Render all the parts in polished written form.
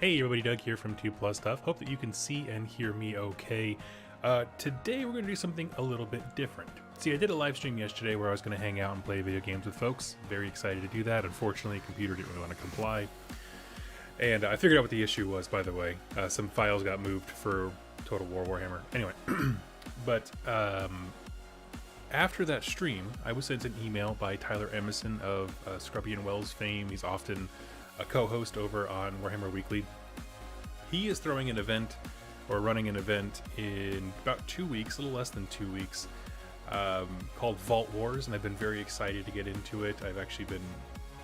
Hey everybody, Doug here from 2 Plus Stuff. Hope that you can see and hear me okay. Today we're going to do something a little bit different. See, I did a live stream yesterday where I was going to hang out and play video games with folks. Very excited to do that. Unfortunately, the computer didn't really want to comply. And I figured out what the issue was, by the way. Some files got moved for Total War Warhammer. Anyway, but after that stream, I was sent an email by Tyler Emerson of Scrubby and Wells fame. He's often a co-host over on Warhammer Weekly. He is throwing an event, or running an event, in about 2 weeks, a little less than 2 weeks, called Vault Wars, and I've been very excited to get into it. I've actually been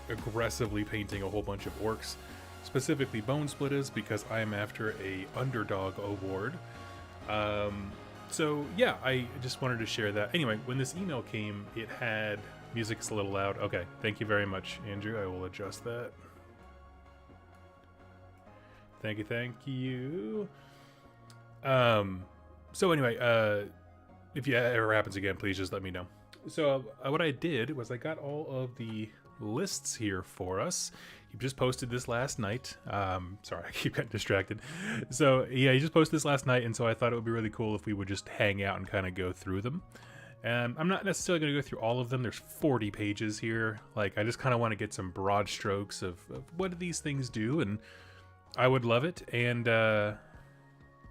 aggressively painting a whole bunch of orcs, specifically Bonesplitters, because I am after a underdog award. So yeah, I just wanted to share that. Anyway, when this email came, it had music's a little loud. Okay, thank you very much, Andrew. I will adjust that. Thank you. So anyway, if it ever happens again, please just let me know. So what I did was I got all of the lists here for us. He just posted this last night. Sorry, I keep getting distracted. So yeah, he just posted this last night, and so I thought it would be really cool if we would just hang out and kind of go through them. I'm not necessarily going to go through all of them. There's 40 pages here. Like, I just kind of want to get some broad strokes of what do these things do, and I would love it, and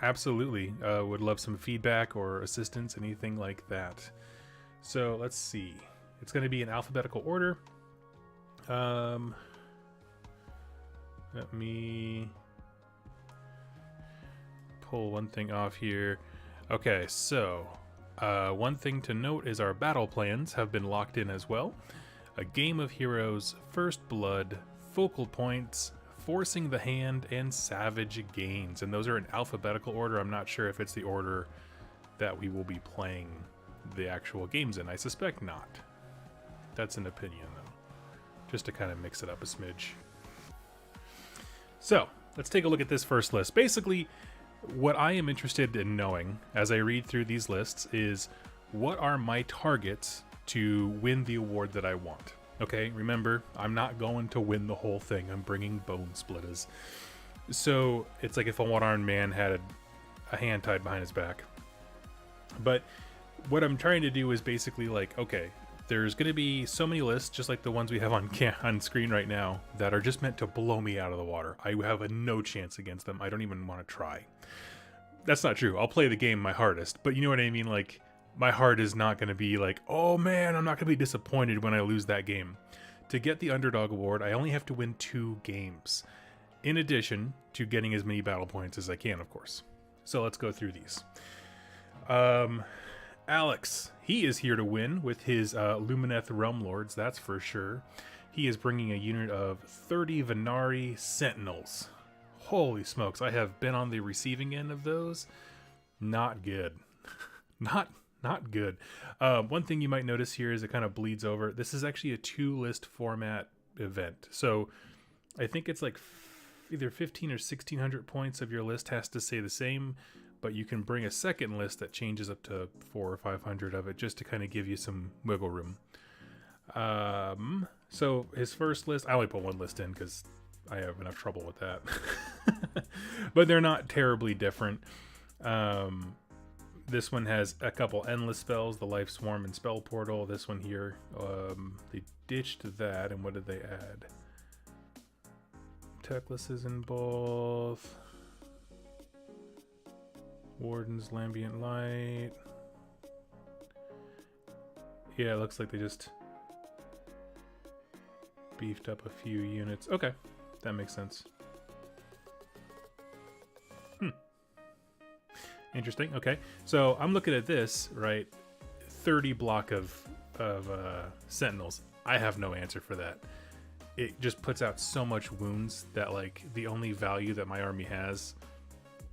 absolutely would love some feedback or assistance, anything like that. So let's see. It's going to be in alphabetical order. Let me pull one thing off here. Okay, so one thing to note is our battle plans have been locked in as well. A Game of Heroes, First Blood, Focal Points, Forcing the Hand, and Savage Gains, and those are in alphabetical order. I'm not sure if it's the order that we will be playing the actual games in. I suspect not. That's an opinion, though, just to kind of mix it up a smidge. So let's take a look at this first list. Basically, what I am interested in knowing as I read through these lists is what are my targets to win the award that I want. Okay, remember, I'm not going to win the whole thing. I'm bringing Bonesplitters. So it's like if a one-armed man had a hand tied behind his back. But what I'm trying to do is basically like, okay, there's going to be so many lists, just like the ones we have on screen right now, that are just meant to blow me out of the water. I have no chance against them. I don't even want to try. That's not true. I'll play the game my hardest, but you know what I mean? Like, my heart is not going to be like, oh man, I'm not going to be disappointed when I lose that game. To get the Underdog Award, I only have to win 2 games, in addition to getting as many battle points as I can, of course. So let's go through these. Alex, he is here to win with his Lumineth Realm Lords, that's for sure. He is bringing a unit of 30 Venari Sentinels. Holy smokes, I have been on the receiving end of those. Not good. Not good. One thing you might notice here is it kind of bleeds over. This is actually a 2-list format event. So I think it's like either 15 or 1600 points of your list has to stay the same, but you can bring a second list that changes up to 400 or 500 of it just to kind of give you some wiggle room. So his first list, I only put 1 list in because I have enough trouble with that. But they're not terribly different. This one has a couple endless spells, the Life Swarm and Spell Portal. This one here, they ditched that, and what did they add? Teclis is in both. Warden's Lambient Light. Yeah, it looks like they just beefed up a few units. Okay, that makes sense. Interesting. Okay, so I'm looking at this, right? 30 block of Sentinels. I have no answer for that. It just puts out so much wounds that, like, the only value that my army has,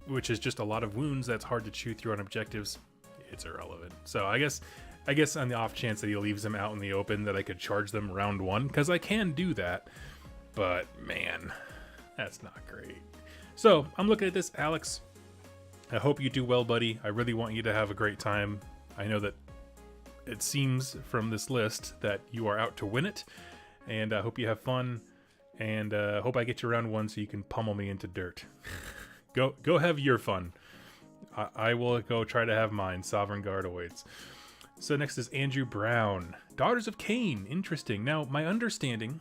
which is just a lot of wounds that's hard to chew through on objectives, it's irrelevant. So I guess on the off chance that he leaves them out in the open, that I could charge them round 1, because I can do that. But man, that's not great. So I'm looking at this, Alex. I hope you do well, buddy. I really want you to have a great time. I know that it seems from this list that you are out to win it, and I hope you have fun. And hope I get you around one so you can pummel me into dirt. Go have your fun. I will go try to have mine. Sovereign Guard awaits. So next is Andrew Brown. Daughters of Cain. Interesting. Now, my understanding,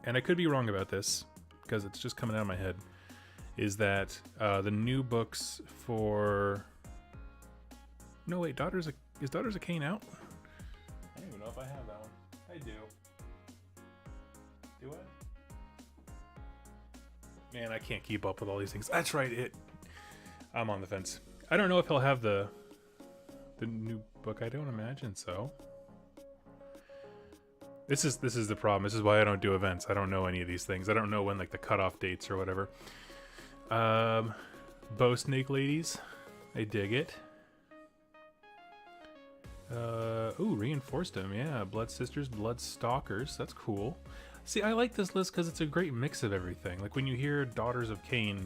and I could be wrong about this, because it's just coming out of my head, is that the new books for... No, wait, is Daughters of Cain out? I don't even know if I have that one. I do. Do I? Man, I can't keep up with all these things. That's right, I'm on the fence. I don't know if he'll have the new book. I don't imagine so. This is the problem. This is why I don't do events. I don't know any of these things. I don't know when like the cutoff dates or whatever. Bow Snake Ladies. I dig it. Ooh, reinforced them. Yeah, Blood Sisters, Blood Stalkers. That's cool. See, I like this list because it's a great mix of everything. Like when you hear Daughters of Cain,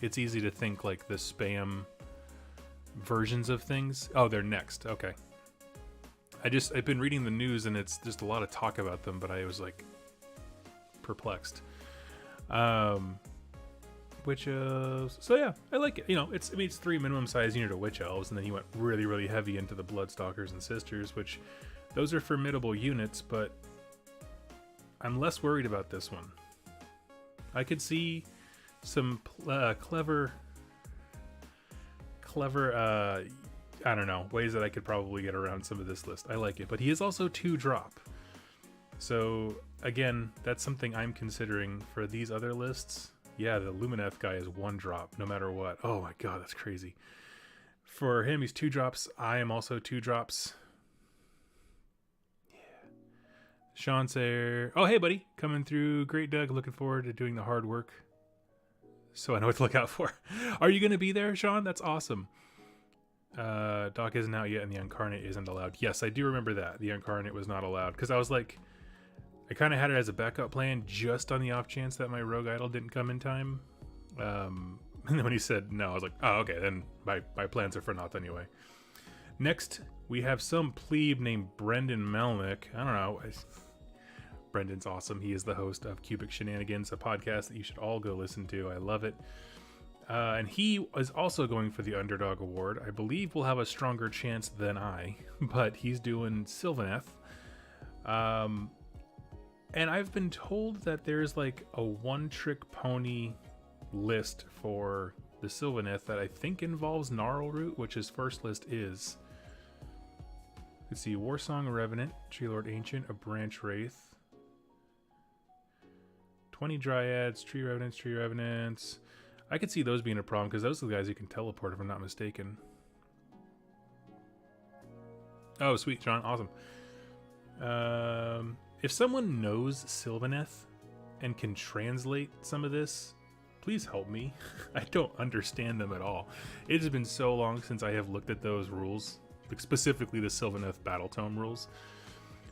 it's easy to think like the spam versions of things. Oh, they're next. Okay. I've been reading the news and it's just a lot of talk about them, but I was like perplexed. So yeah, I like it. You know, it's 3 minimum size unit of Witch Elves, and then he went really, really heavy into the Bloodstalkers and Sisters, which those are formidable units, but I'm less worried about this one. I could see some clever, I don't know, ways that I could probably get around some of this list. I like it, but he is also 2-drop. So again, that's something I'm considering for these other lists. Yeah, the Lumineth guy is 1-drop no matter what. Oh my god, that's crazy. For him, he's 2-drops. I am also 2-drops. Yeah. Sean Sayer. Oh, hey, buddy. Coming through. Great, Doug. Looking forward to doing the hard work, so I know what to look out for. Are you going to be there, Sean? That's awesome. Doc isn't out yet, and the Incarnate isn't allowed. Yes, I do remember that. The Incarnate was not allowed, because I was like... I kind of had it as a backup plan just on the off chance that my Rogue Idol didn't come in time. And then when he said no, I was like, oh, okay, then my plans are for naught anyway. Next, we have some plebe named Brendan Melnick. I don't know. Brendan's awesome. He is the host of Cubic Shenanigans, a podcast that you should all go listen to. I love it. And he is also going for the Underdog Award. I believe will have a stronger chance than I, but he's doing Sylvaneth. And I've been told that there's like a one-trick pony list for the Sylvaneth that I think involves Gnarlroot, which his first list is. Let's see, Warsong Revenant, Tree Lord Ancient, a Branch Wraith, 20 Dryads, Tree Revenants. I could see those being a problem because those are the guys who can teleport if I'm not mistaken. Oh, sweet, John. Awesome. If someone knows Sylvaneth and can translate some of this, please help me. I don't understand them at all. It has been so long since I have looked at those rules, like specifically the Sylvaneth Battletome rules.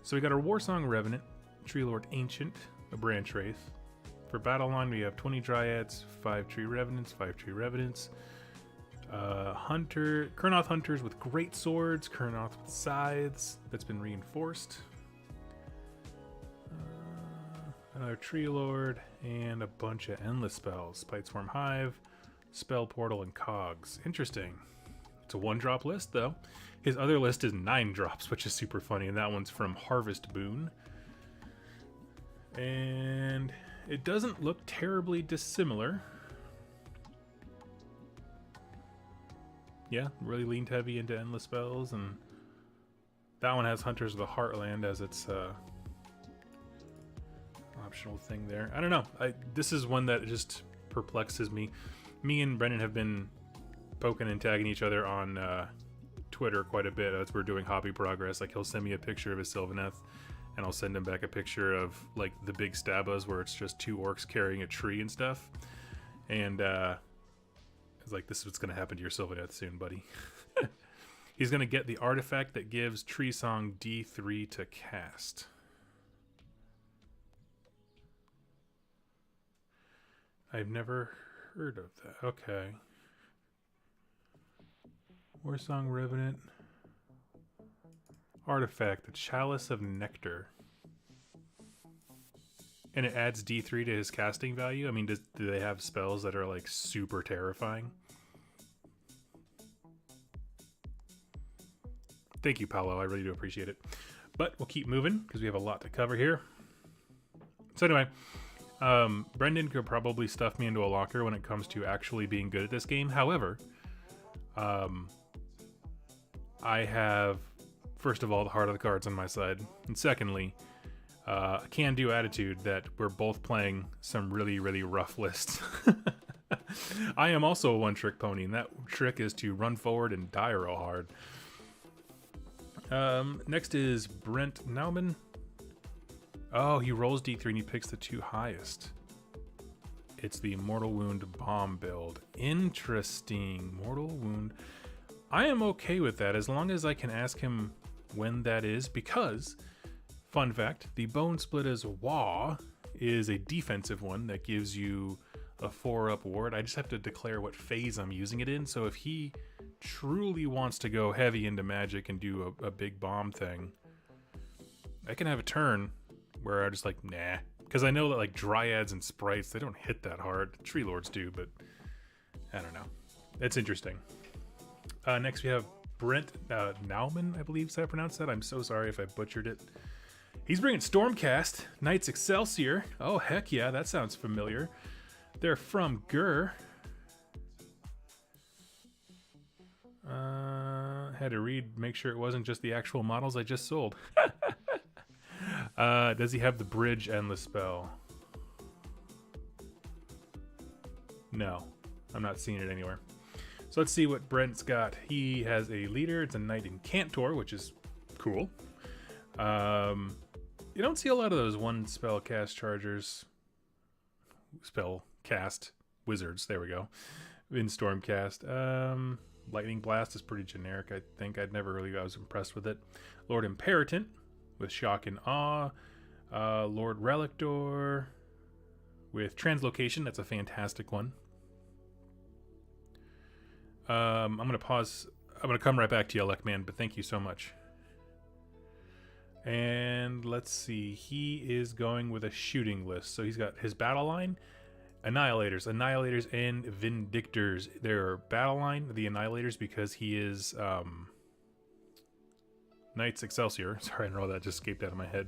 So we got our Warsong Revenant, Tree Lord Ancient, a Branch Wraith. For Battle Line, we have 20 Dryads, 5 Tree Revenants, 5 Tree Revenants. Kurnoth Hunters with Great Swords, Kurnoth with Scythes, that's been reinforced. Another Tree Lord, and a bunch of endless spells. Spiteswarm Hive, Spell Portal, and Cogs. Interesting. It's a 1-drop list, though. His other list is 9 drops, which is super funny, and that one's from Harvest Boon. And it doesn't look terribly dissimilar. Yeah, really leaned heavy into endless spells, and that one has Hunters of the Heartland as its optional thing there. I don't know. This is one that just perplexes me. Me and Brendan have been poking and tagging each other on Twitter quite a bit as we're doing hobby progress. Like, he'll send me a picture of his Sylvaneth, and I'll send him back a picture of like the big Stabas where it's just 2 orcs carrying a tree and stuff. And it's like, this is what's going to happen to your Sylvaneth soon, buddy. He's going to get the artifact that gives Tree Song D3 to cast. I've never heard of that. Okay. Warsong Revenant. Artifact, the Chalice of Nectar. And it adds D3 to his casting value. I mean, do they have spells that are like super terrifying? Thank you, Paolo. I really do appreciate it. But we'll keep moving because we have a lot to cover here. So anyway, Brendan could probably stuff me into a locker when it comes to actually being good at this game. However, I have, first of all, the heart of the cards on my side. And secondly, a can-do attitude that we're both playing some really, really rough lists. I am also a one-trick pony, and that trick is to run forward and die real hard. Next is Brent Naumann. Oh, he rolls D3 and he picks the 2 highest. It's the Mortal Wound bomb build. Interesting. Mortal Wound. I am okay with that as long as I can ask him when that is, because, fun fact, the Bonesplitters Wah is a defensive one that gives you a 4-up ward. I just have to declare what phase I'm using it in, so if he truly wants to go heavy into magic and do a big bomb thing, I can have a turn where I just like, nah. Because I know that like Dryads and Sprites, they don't hit that hard. Tree Lords do, but I don't know. That's interesting. Next we have Brent Naumann, I believe is how I pronounce that. I'm so sorry if I butchered it. He's bringing Stormcast, Knights Excelsior. Oh, heck yeah, that sounds familiar. They're from Gur. Had to read, make sure it wasn't just the actual models I just sold. Does he have the Bridge Endless spell? No, I'm not seeing it anywhere. So let's see what Brent's got. He has a leader. It's a Knight Incantor, which is cool. You don't see a lot of those one spell cast chargers. Spell cast wizards. There we go. In Stormcast. Lightning Blast is pretty generic, I think. I was impressed with it. Lord Imperatant with Shock and Awe. Lord Relictor with Translocation. That's a fantastic one. I'm going to pause. I'm going to come right back to you, Lekman, but thank you so much. And let's see. He is going with a shooting list. So he's got his battle line. Annihilators, and Vindictors. Their battle line, the Annihilators, because he is Knights Excelsior. Sorry, I don't know, that just escaped out of my head.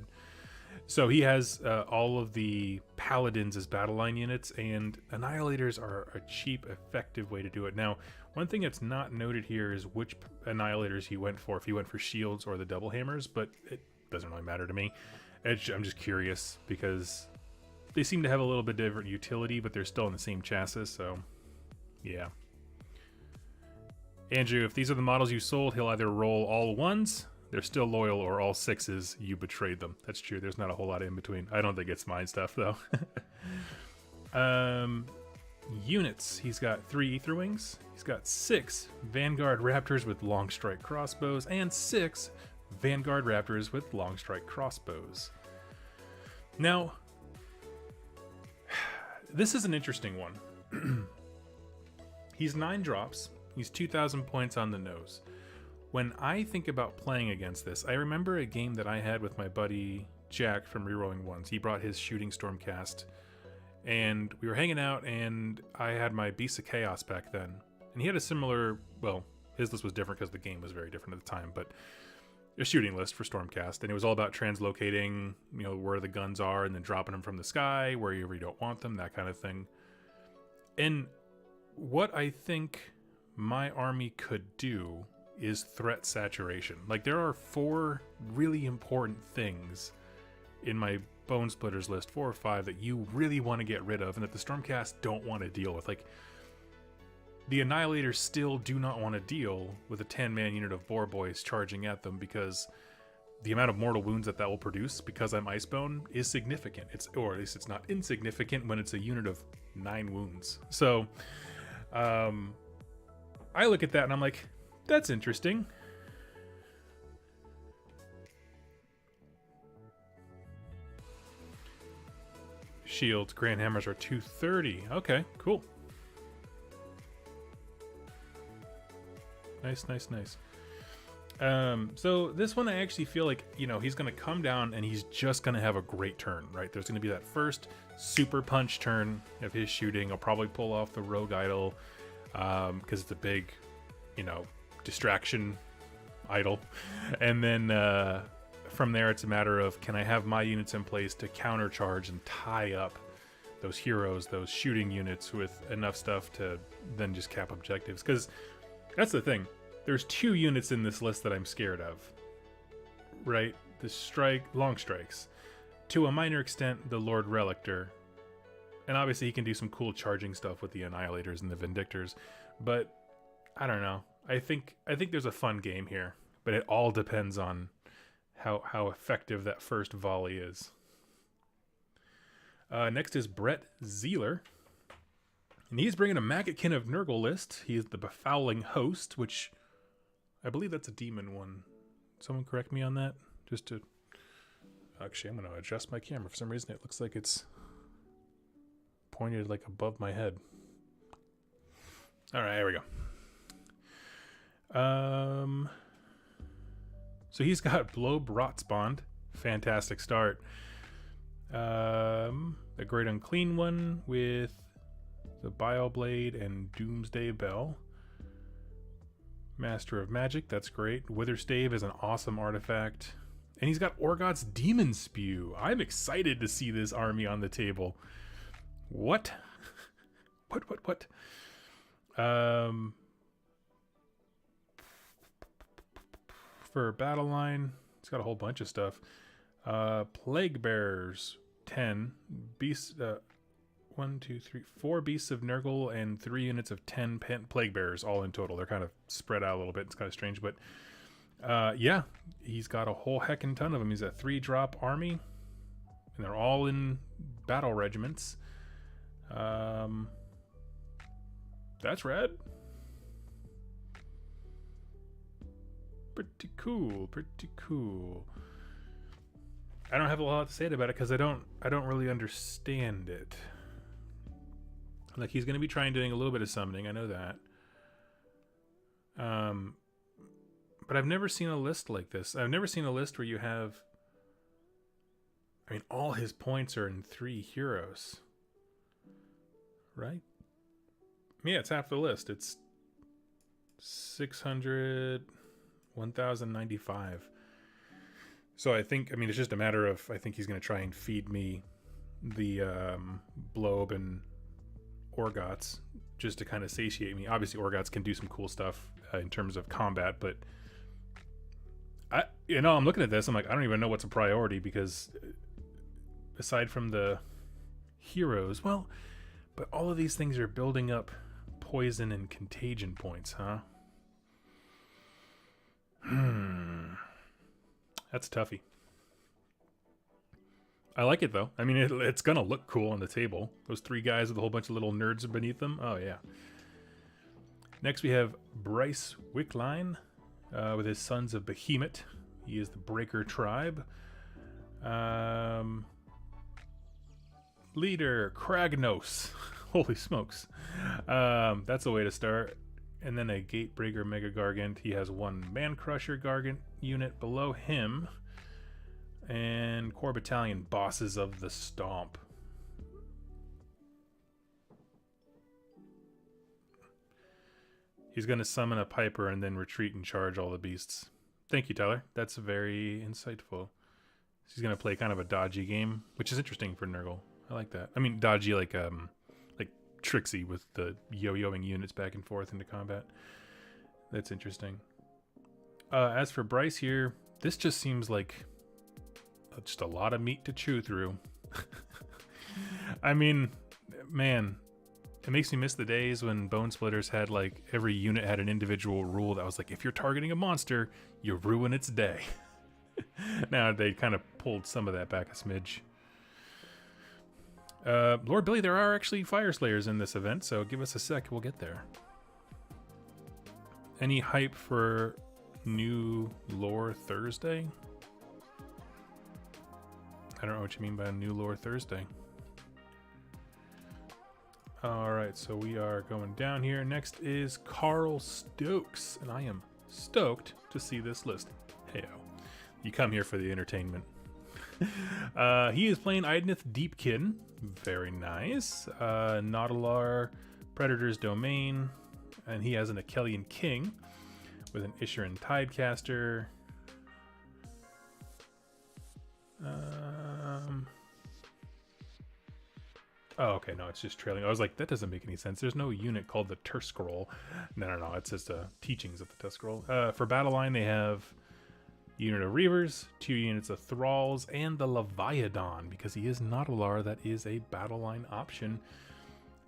So he has all of the Paladins as battle line units, and Annihilators are a cheap, effective way to do it. Now, one thing that's not noted here is which Annihilators he went for, if he went for shields or the double hammers, but it doesn't really matter to me. I'm just curious, because they seem to have a little bit different utility, but they're still in the same chassis, so yeah. Andrew, if these are the models you sold, he'll either roll all ones, they're still loyal, or all sixes, you betrayed them. That's true, there's not a whole lot in between. I don't think it's mine stuff, though. Units, he's got 3 Aetherwings, he's got 6 Vanguard Raptors with long strike crossbows, and 6 Vanguard Raptors with long strike crossbows. Now, this is an interesting one. He's 9 drops. He's 2,000 points on the nose. When I think about playing against this, I remember a game that I had with my buddy Jack from Rerolling Ones. He brought his shooting Stormcast, and we were hanging out, and I had my Beasts of Chaos back then. And he had a similar, well, his list was different because the game was very different at the time, but a shooting list for Stormcast, and it was all about translocating, you know, where the guns are and then dropping them from the sky wherever you don't want them, that kind of thing. And what I think my army could do is threat saturation. Like, there are 4 really important things in my Bonesplitters list, 4 or 5, that you really want to get rid of and that the Stormcast don't want to deal with. Like, the Annihilators still do not want to deal with a 10-man unit of Boar Boys charging at them, because the amount of mortal wounds that will produce because I'm Icebone is significant. Or at least it's not insignificant when it's a unit of 9 wounds. So I look at that and I'm like, that's interesting. Shields, Grand Hammers are 230. Okay, cool. Nice. So this one I actually feel like, you know, he's going to come down and he's just going to have a great turn, right? There's going to be that first super punch turn of his shooting. I'll probably pull off the rogue idol because it's a big, you know, distraction idol. And then from there, it's a matter of, can I have my units in place to countercharge and tie up those heroes, those shooting units with enough stuff to then just cap objectives? Because that's the thing. There's 2 units in this list that I'm scared of, right? The long strikes. To a minor extent, the Lord Relictor. And obviously he can do some cool charging stuff with the Annihilators and the Vindictors. But I don't know. I think there's a fun game here. But it all depends on how effective that first volley is. Next is Brett Zeeler. And he's bringing a Maggotkin of Nurgle list. He is the Befouling Host, which I believe that's a demon one. Someone correct me on that? Just to... Actually, I'm going to adjust my camera. For some reason, it looks like it's pointed like above my head. All right, here we go. So he's got Blob Rotsbond. Fantastic start. A Great Unclean one with the Bioblade and Doomsday Bell. Master of Magic, that's great. Witherstave is an awesome artifact. And he's got Orgoth's Demon Spew. I'm excited to see this army on the table. What? What? For Battle Line, it's got a whole bunch of stuff. Plague Bearers, 10. Beasts, 4 Beasts of Nurgle and 3 units of 10 Plague Bearers, all in total. They're kind of spread out a little bit. It's kind of strange, but yeah, he's got a whole heckin' ton of them. He's a 3-drop army, and they're all in battle regiments. That's rad. Pretty cool. I don't have a lot to say about it because I don't really understand it. Like, he's going to be doing a little bit of summoning. I know that. But I've never seen a list like this. I've never seen a list where you have... I mean, all his points are in 3 heroes. Right? Yeah, it's half the list. It's 600... 1095. So I mean, it's just a matter of, I think he's going to try and feed me the Blob and Orgoths just to kind of satiate me. Obviously, Orgoths can do some cool stuff in terms of combat, but I'm looking at this, I'm like, I don't even know what's a priority, because aside from the heroes, well, but all of these things are building up poison and contagion points, huh? That's toughy. I like it, though. I mean, it's gonna look cool on the table. Those 3 guys with a whole bunch of little nerds beneath them. Oh, yeah. Next, we have Bryce Wickline with his Sons of Behemoth. He is the Breaker Tribe. Leader, Kragnos. Holy smokes. That's a way to start. And then a Gatebreaker Mega Gargant. He has 1 Man Crusher Gargant unit below him. And Core Battalion Bosses of the Stomp. He's going to summon a Piper and then retreat and charge all the beasts. Thank you, Tyler. That's very insightful. He's going to play kind of a dodgy game, which is interesting for Nurgle. I like that. I mean, dodgy like tricksy with the yo-yoing units back and forth into combat. That's interesting. As for Bryce here, this just seems like just a lot of meat to chew through. I mean, man, it makes me miss the days when Bonesplitters had, like, every unit had an individual rule that was like, if you're targeting a monster, you ruin its day. Now they kind of pulled some of that back a smidge. Lord Billy, there are actually Fire Slayers in this event, so give us a sec, we'll get there. Any hype for new lore Thursday? I don't know what you mean by new lore Thursday. Alright, so we are going down here. Next is Karl Stokes, and I am stoked to see this list. Heyo. You come here for the entertainment. He is playing Idnith Deepkin. Very nice. Naudalar, Predator's Domain. And he has an Achelian King with an Isherin Tidecaster. Oh, okay, no, it's just trailing. I was like, that doesn't make any sense. There's no unit called the Turscroll. No, it's just teachings of the Turscroll. For battle line, they have unit of Reavers, 2 units of Thralls, and the Leviathan, because he is Naudalar. That is a battle line option.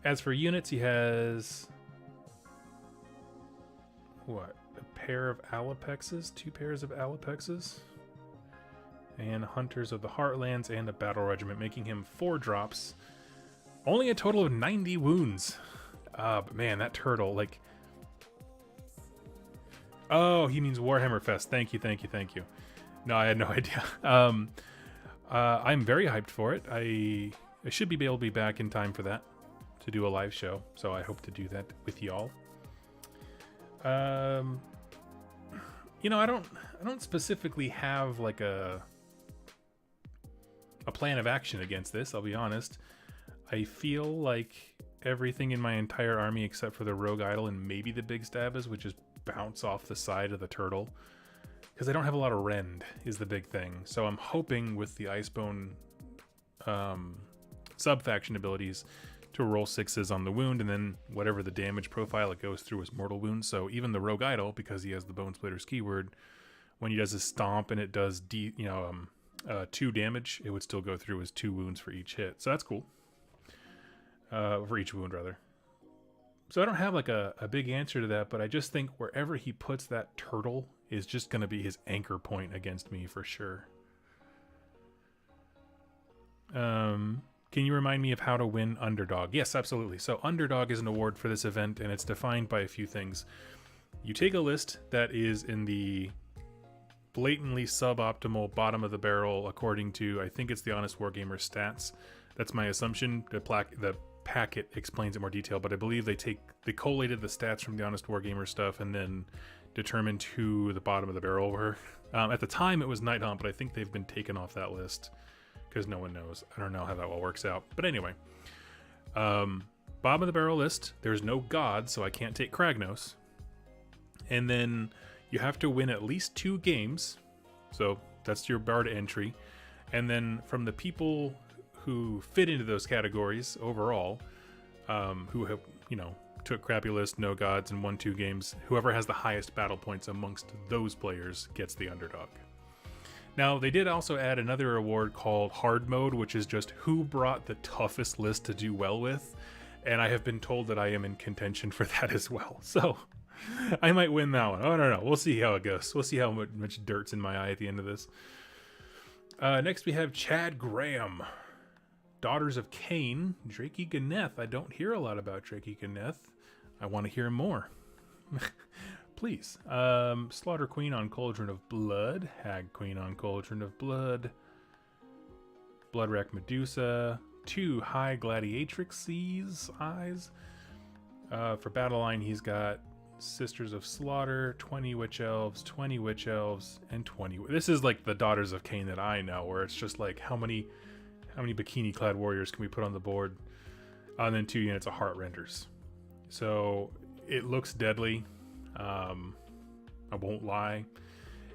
As for units, he has what? A pair of Alapexes, 2 pairs of Alapexes, and Hunters of the Heartlands, and a Battle Regiment, making him 4 drops. Only a total of 90 wounds. But man, that turtle, like... Oh, he means Warhammer Fest. Thank you. No, I had no idea. I'm very hyped for it. I should be able to be back in time for that, to do a live show. So I hope to do that with y'all. You know, I don't specifically have like a plan of action against this, I'll be honest. I feel like everything in my entire army except for the Rogue Idol and maybe the Big Stabbers would just bounce off the side of the turtle. Because I don't have a lot of rend is the big thing. So I'm hoping with the Icebone sub-faction abilities to roll 6s on the wound, and then whatever the damage profile it goes through is mortal wounds. So even the Rogue Idol, because he has the Bonesplitters keyword, when he does his stomp and it does 2 damage, it would still go through as 2 wounds for each hit. So that's cool. For each wound, rather. So I don't have like a big answer to that, but I just think wherever he puts that turtle is just going to be his anchor point against me for sure. Can you remind me of how to win Underdog? Yes, absolutely. So Underdog is an award for this event, and it's defined by a few things. You take a list that is in the blatantly suboptimal bottom of the barrel according to, I think it's the Honest Wargamer stats. That's my assumption. The packet explains it in more detail, but I believe they collated the stats from the Honest Wargamer stuff and then determined who the bottom of the barrel were. At the time it was Nighthaunt, but I think they've been taken off that list because no one knows. I don't know how that all works out. But anyway, bottom of the barrel list, there's no god, so I can't take Kragnos. And then you have to win at least 2 games. So that's your bar to entry. And then from the people who fit into those categories overall, who have, took crappy list, no gods, and won 2 games, whoever has the highest battle points amongst those players gets the Underdog. Now, they did also add another award called Hard Mode, which is just who brought the toughest list to do well with, and I have been told that I am in contention for that as well. So I might win that one. I don't know. We'll see how it goes. We'll see how much dirt's in my eye at the end of this. Next, we have Chad Graham. Daughters of Cain, Drakey Ganeth. I don't hear a lot about Drakey Ganeth. I want to hear more. Please. Slaughter Queen on Cauldron of Blood. Hag Queen on Cauldron of Blood. Bloodwreck Medusa. 2 High Gladiatrixes eyes. For Battle Line, he's got Sisters of Slaughter, 20 Witch Elves, 20 Witch Elves, and 20... This is like the Daughters of Cain that I know, where it's just like, how many bikini-clad warriors can we put on the board? And then 2 units of Heart Renders. So it looks deadly. I won't lie.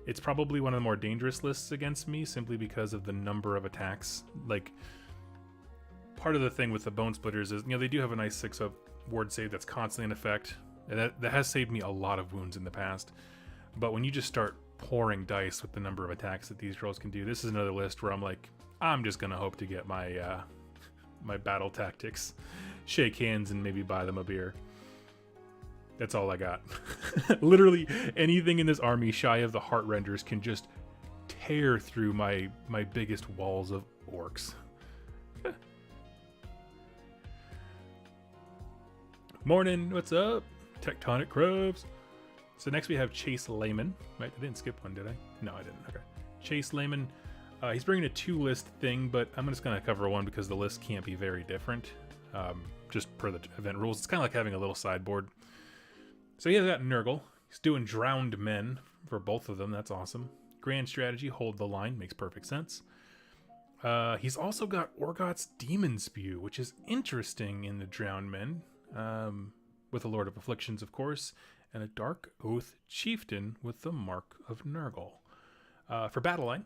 It's probably one of the more dangerous lists against me, simply because of the number of attacks. Like, part of the thing with the Bonesplitters is, they do have a nice 6-up ward save that's constantly in effect. And that has saved me a lot of wounds in the past. But when you just start pouring dice with the number of attacks that these girls can do, this is another list where I'm like, I'm just gonna hope to get my my battle tactics, shake hands, and maybe buy them a beer. That's all I got. Literally anything in this army shy of the Heart Renders can just tear through my biggest walls of orcs. Morning, what's up? Tectonic Crabs. So next we have Chase Layman. Right, I didn't skip one, did I? No, I didn't. Okay. Chase Layman. He's bringing a 2-list thing, but I'm just going to cover one because the list can't be very different. Just per the event rules. It's kind of like having a little sideboard. So he has got Nurgle. He's doing drowned men for both of them. That's awesome. Grand strategy, hold the line. Makes perfect sense. He's also got Orgoth's Demon Spew, which is interesting in the drowned men. With a Lord of Afflictions, of course. And a Dark Oath Chieftain with the Mark of Nurgle. For battle line.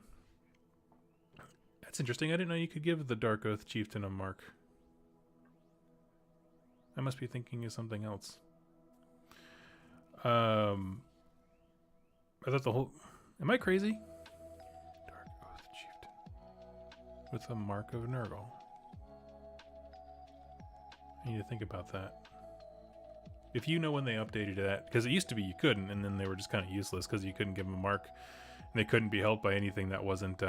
That's interesting. I didn't know you could give the Dark Oath Chieftain a mark. I must be thinking of something else. I thought the whole... Am I crazy? Dark Oath Chieftain with a Mark of Nurgle. I need to think about that. If you know when they updated that, because it used to be you couldn't, and then they were just kind of useless because you couldn't give them a mark, and they couldn't be helped by anything that wasn't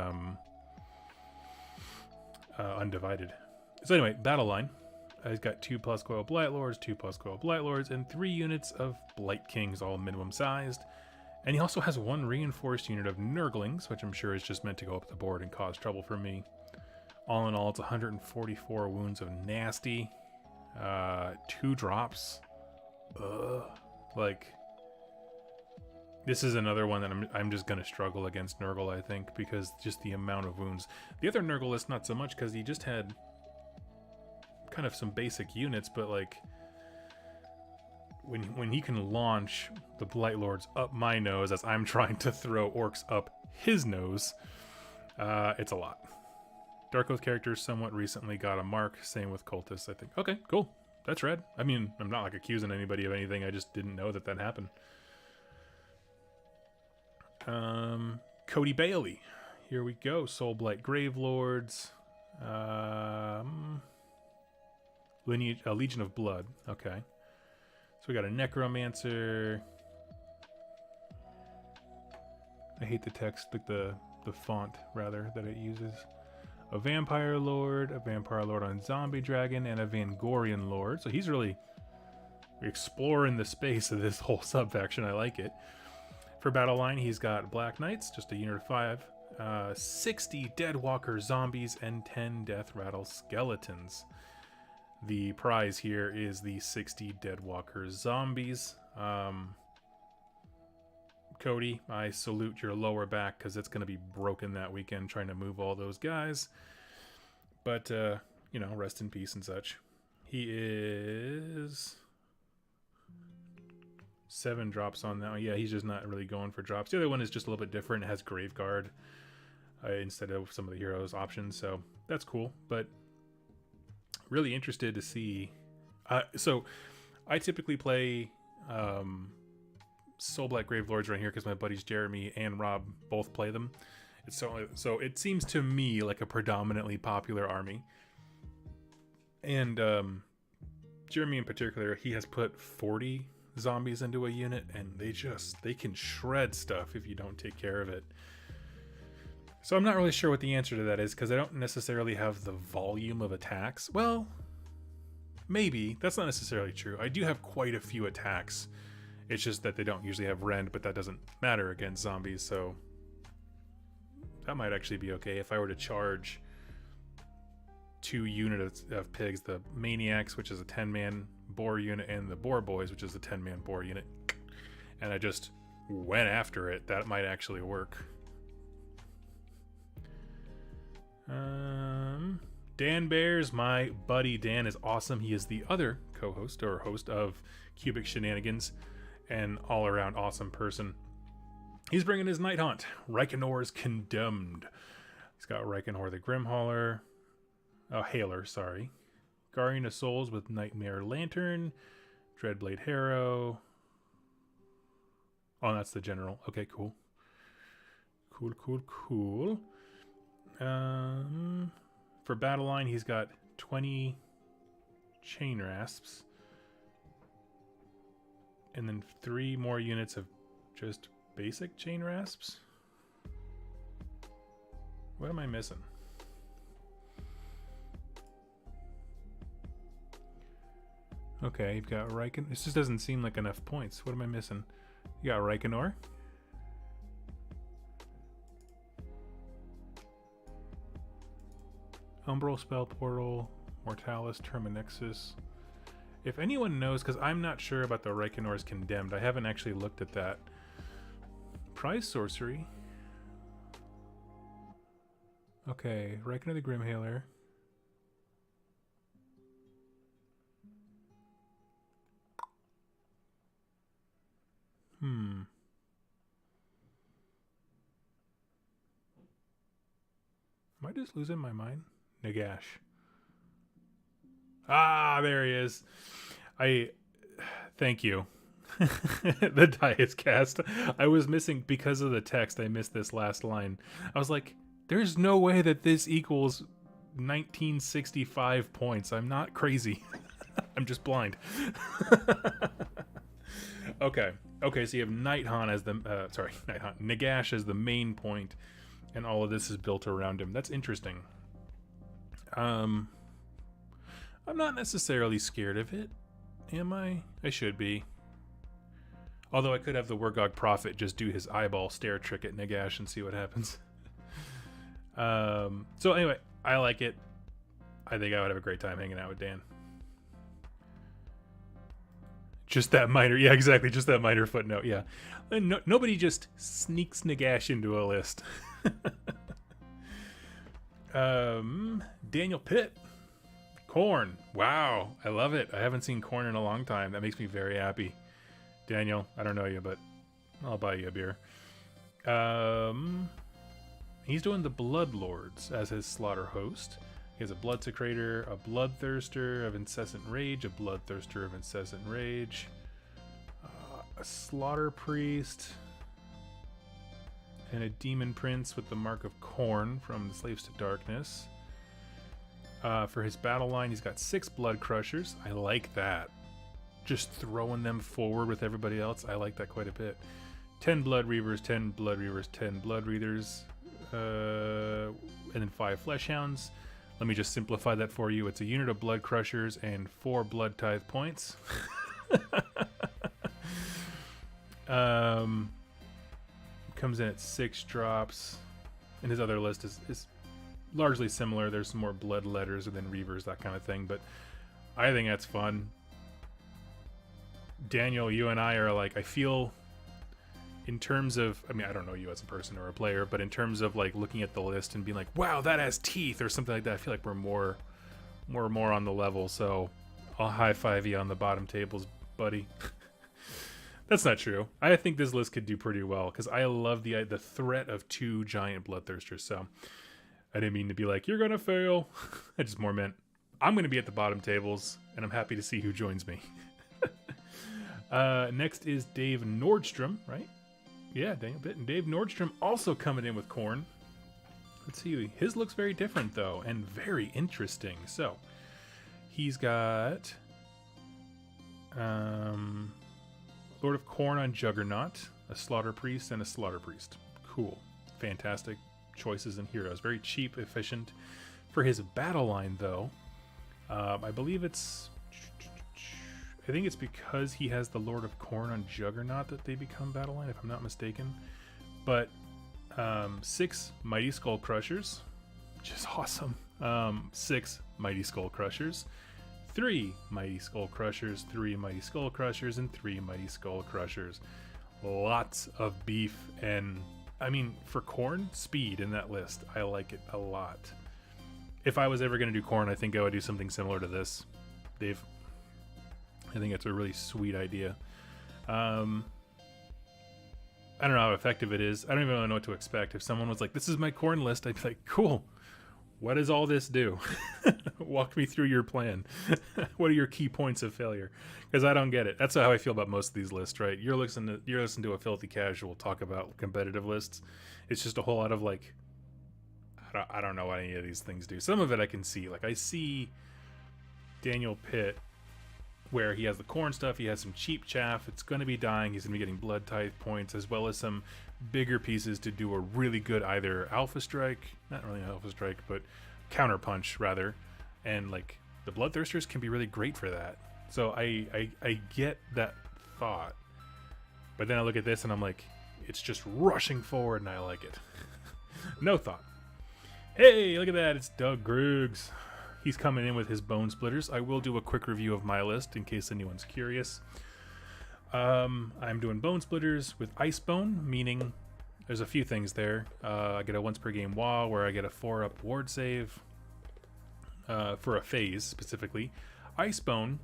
undivided. So anyway, battle line. He's got 2+ Coil Blight Lords, 2+ Coil Blight Lords, and 3 units of Blight Kings, all minimum sized. And he also has 1 reinforced unit of Nurglings, which I'm sure is just meant to go up the board and cause trouble for me. All in all, it's 144 wounds of nasty. 2 drops. Like, this is another one that I'm just gonna struggle against Nurgle, I think, because just the amount of wounds. The other Nurgle list, not so much, because he just had kind of some basic units, but like when he can launch the Blight Lords up my nose as I'm trying to throw orcs up his nose, it's a lot. Dark Oath characters somewhat recently got a mark, same with Cultists, I think. Okay, cool. That's rad. I mean, I'm not like accusing anybody of anything, I just didn't know that that happened. Cody Bailey. Here we go. Soulblight Gravelords. Lineage, Legion of Blood. Okay. So we got a Necromancer. I hate the text, like the font, rather, that it uses. A Vampire Lord on Zombie Dragon, and a Vangorian Lord. So he's really exploring the space of this whole sub-faction. I like it. For battle line, he's got Black Knights, just a unit of 5, 60 Deadwalker Zombies, and 10 Death Rattle Skeletons. The prize here is the 60 Deadwalker Zombies. Cody, I salute your lower back because it's going to be broken that weekend trying to move all those guys. But, you know, rest in peace and such. He is 7 drops on that one. Yeah, he's just not really going for drops. The other one is just a little bit different. It has Graveguard instead of some of the heroes options. So that's cool. But really interested to see. So I typically play Soulblight Gravelords right here because my buddies Jeremy and Rob both play them. So it seems to me like a predominantly popular army. And Jeremy in particular, he has put 40 zombies into a unit, and they can shred stuff if you don't take care of it. So I'm not really sure what the answer to that is, because I don't necessarily have the volume of attacks. Well, maybe. That's not necessarily true. I do have quite a few attacks. It's just that they don't usually have rend, but that doesn't matter against zombies, so that might actually be okay. If I were to charge 2 units of pigs, the Maniacs, which is a 10-man boar unit, and the Boar Boys, which is a 10-man boar unit, and I just went after it, that might actually work. Dan Bears, my buddy Dan is awesome. He is the other co-host or host of Cubic Shenanigans, and all-around awesome person. He's bringing his Night Haunt, Reichenor's Condemned. He's got Reichenor the Grimhauler, Hailer, sorry. Guardian of Souls with Nightmare Lantern, Dreadblade Harrow. Oh, that's the general. Okay, cool. Cool. For battle line, he's got 20 Chain Rasps. And then 3 more units of just basic Chain Rasps. What am I missing? Okay, you've got Reichenor. This just doesn't seem like enough points. What am I missing? You got Reichenor. Umbral Spell Portal, Mortalis, Terminexus. If anyone knows, because I'm not sure about the Reichenor's Condemned. I haven't actually looked at that. Prize Sorcery. Okay, Reikenor the Grimhaler. Am I just losing my mind? Nagash. Ah, there he is. Thank you. The die is cast. I was missing, because of the text, I missed this last line. I was like, there's no way that this equals 1965 points. I'm not crazy. I'm just blind. Okay, so you have Nighthaunt as the, Nagash as the main point, and all of this is built around him. That's interesting. I'm not necessarily scared of it, am I? I should be. Although I could have the Wargog Prophet just do his eyeball stare trick at Nagash and see what happens. So anyway, I like it. I think I would have a great time hanging out with Dan. Just that minor, yeah, exactly. Just that minor footnote, yeah. And nobody just sneaks Nagash into a list. Daniel Pitt. Corn. Wow, I love it. I haven't seen Corn in a long time. That makes me very happy. Daniel, I don't know you, but I'll buy you a beer. He's doing the Bloodlords as his slaughter host. He has a Bloodsecrator, a Bloodthirster of Incessant Rage, a Bloodthirster of Incessant Rage, a Slaughter Priest, and a Demon Prince with the Mark of Corn from the Slaves to Darkness. For his battle line, he's got 6 Blood Crushers. I like that. Just throwing them forward with everybody else. I like that quite a bit. 10 Blood Reavers, 10 Blood Reavers, 10 Blood Readers, and then 5 Fleshhounds. Let me just simplify that for you. It's a unit of Blood Crushers and 4 Blood Tithe points. Comes in at 6 drops. And his other list is largely similar. There's some more Blood Letters and then Reavers, that kind of thing. But I think that's fun. Daniel, you and I are like, I feel... in terms of, I mean, I don't know you as a person or a player, but in terms of like looking at the list and being like, wow, that has teeth or something like that, I feel like we're more on the level. So I'll high five you on the bottom tables, buddy. That's not true. I think this list could do pretty well because I love the threat of 2 giant Bloodthirsters. So I didn't mean to be like, you're gonna fail. I just more meant I'm gonna be at the bottom tables, and I'm happy to see who joins me. Next is Dave Nordstrom, right? Yeah, Daniel Pitt and Dave Nordstrom also coming in with Corn. Let's see. His looks very different, though, and very interesting. So, he's got Lord of Corn on Juggernaut, a Slaughter Priest, and a Slaughter Priest. Cool. Fantastic choices and heroes. Very cheap, efficient. For his battle line, though, I believe it's... I think it's because he has the Lord of Corn on Juggernaut that they become battle line, if I'm not mistaken. But 6 Mighty Skull Crushers, which is awesome. 6 Mighty Skull Crushers, 3 Mighty Skull Crushers, 3 Mighty Skull Crushers, and 3 Mighty Skull Crushers. Lots of beef, and I mean, for Corn, speed in that list. I like it a lot. If I was ever going to do Corn, I think I would do something similar to this, Dave. I think it's a really sweet idea. I don't know how effective it is. I don't even really know what to expect. If someone was like, this is my Corn list, I'd be like, cool. What does all this do? Walk me through your plan. What are your key points of failure? Because I don't get it. That's how I feel about most of these lists, right? You're listening to a filthy casual talk about competitive lists. It's just a whole lot of like, I don't know what any of these things do. Some of it I can see. Like I see Daniel Pitt, where he has the Corn stuff, he has some cheap chaff, it's going to be dying, he's going to be getting Blood Tithe points, as well as some bigger pieces to do a really good either Alpha Strike, not really an Alpha Strike, but Counter Punch, rather, and like, the Bloodthirsters can be really great for that. So I get that thought, but then I look at this and I'm like, it's just rushing forward and I like it. No thought. Hey, look at that, it's Doug Gruggs. he's coming in with his Bonesplitters. I will do a quick review of my list in case anyone's curious. I'm doing Bonesplitters with Icebone, meaning there's a few things there. I get a once per game wall where I get a 4-up ward save for a phase specifically. Icebone,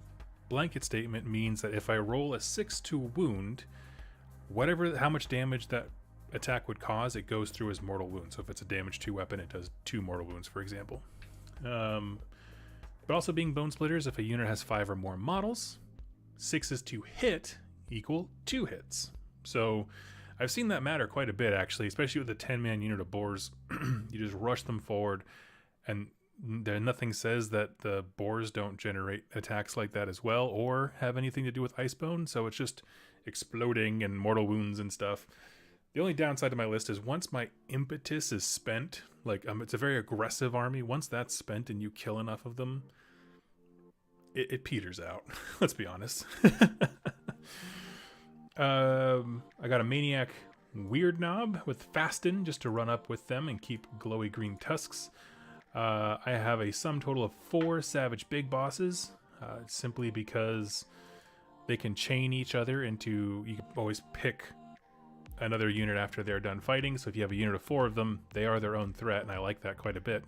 blanket statement, means that if I roll a 6 to wound, how much damage that attack would cause, it goes through as mortal wounds. So if it's a damage 2 weapon, it does 2 mortal wounds, for example. But also being Bonesplitters, if a unit has 5 or more models, 6s to hit equal 2 hits. So I've seen that matter quite a bit, actually, especially with the 10-man unit of boars. You just rush them forward, and nothing says that the boars don't generate attacks like that as well, or have anything to do with Icebone, so it's just exploding and mortal wounds and stuff. The only downside to my list is once my impetus is spent, like it's a very aggressive army, once that's spent and you kill enough of them, it peters out. Let's be honest. I got a Maniac Weird Knob with Fasten just to run up with them and keep glowy green tusks. I have a sum total of 4 Savage Big Bosses, simply because they can chain each other into, you can always pick another unit after they're done fighting. So if you have a unit of 4 of them, they are their own threat, and I like that quite a bit.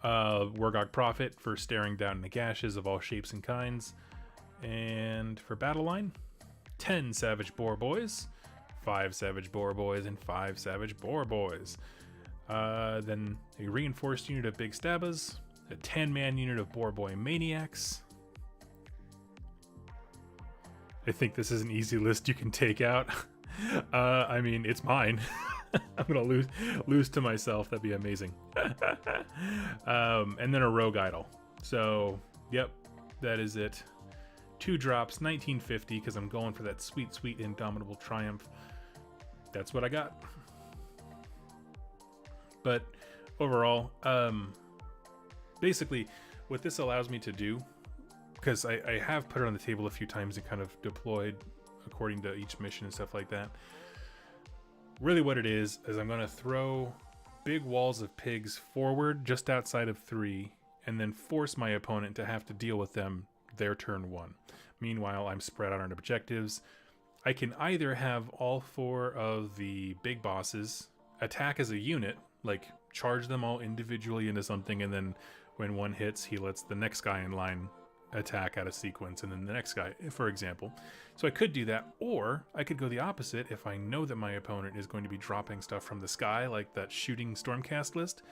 Wargog Prophet for staring down into gashes of all shapes and kinds. And for battle line, 10 Savage Boar Boys, 5 Savage Boar Boys, and 5 Savage Boar Boys. Then a reinforced unit of Big Stabbas, a 10-man unit of Boar Boy Maniacs. I think this is an easy list you can take out. I mean, it's mine. I'm gonna lose to myself. That'd be amazing. And then a Rogue Idol. So, yep, that is it. 2 drops, 1950, because I'm going for that sweet, sweet Indomitable Triumph. That's what I got. But overall, basically, what this allows me to do, because I have put it on the table a few times and kind of deployed according to each mission and stuff like that. Really what it is I'm going to throw big walls of pigs forward just outside of 3 and then force my opponent to have to deal with them their turn 1. Meanwhile, I'm spread out on objectives. I can either have all 4 of the big bosses attack as a unit, like charge them all individually into something, and then when one hits, he lets the next guy in line attack out of sequence, and then the next guy, for example. So I could do that, or I could go the opposite if I know that my opponent is going to be dropping stuff from the sky, like that shooting Stormcast list.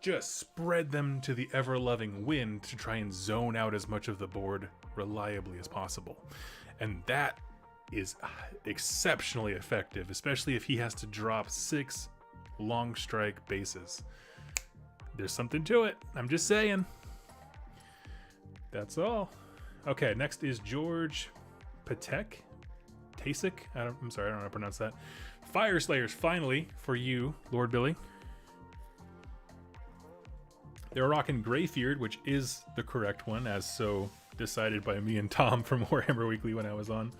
Just spread them to the ever-loving wind to try and zone out as much of the board reliably as possible. And that is exceptionally effective, especially if he has to drop 6 long strike bases. There's something to it. I'm just saying. That's all. Okay, next is George Patek. Tasik? I'm sorry, I don't know how to pronounce that. Fire Slayers, finally, for you, Lord Billy. They're rocking Greyfeared, which is the correct one, as so decided by me and Tom from Warhammer Weekly when I was on.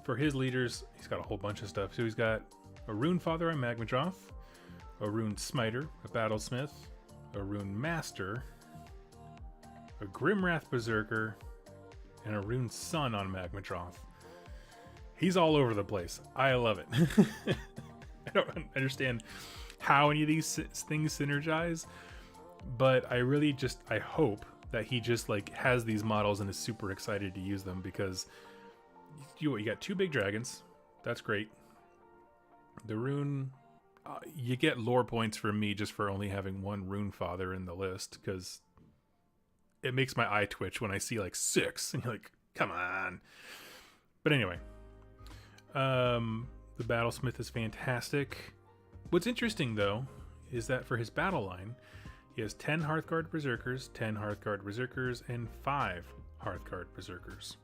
For his leaders, he's got a whole bunch of stuff. So he's got a Rune Father on Magmadroth, a Rune Smiter, a Battlesmith, a Rune Master, a Grimwrath Berserker, and a Rune Sun on Magmadroth. He's all over the place. I love it. I don't understand how any of these things synergize, but I hope that he just like has these models and is super excited to use them, because you got 2 big dragons. That's great. The Rune, you get lore points from me just for only having 1 Rune Father in the list, because it makes my eye twitch when I see like 6 and you're like, come on. But anyway, the Battlesmith is fantastic. What's interesting though is that for his battle line, he has 10 Hearthguard Berserkers, 10 Hearthguard Berserkers, and 5 Hearthguard Berserkers.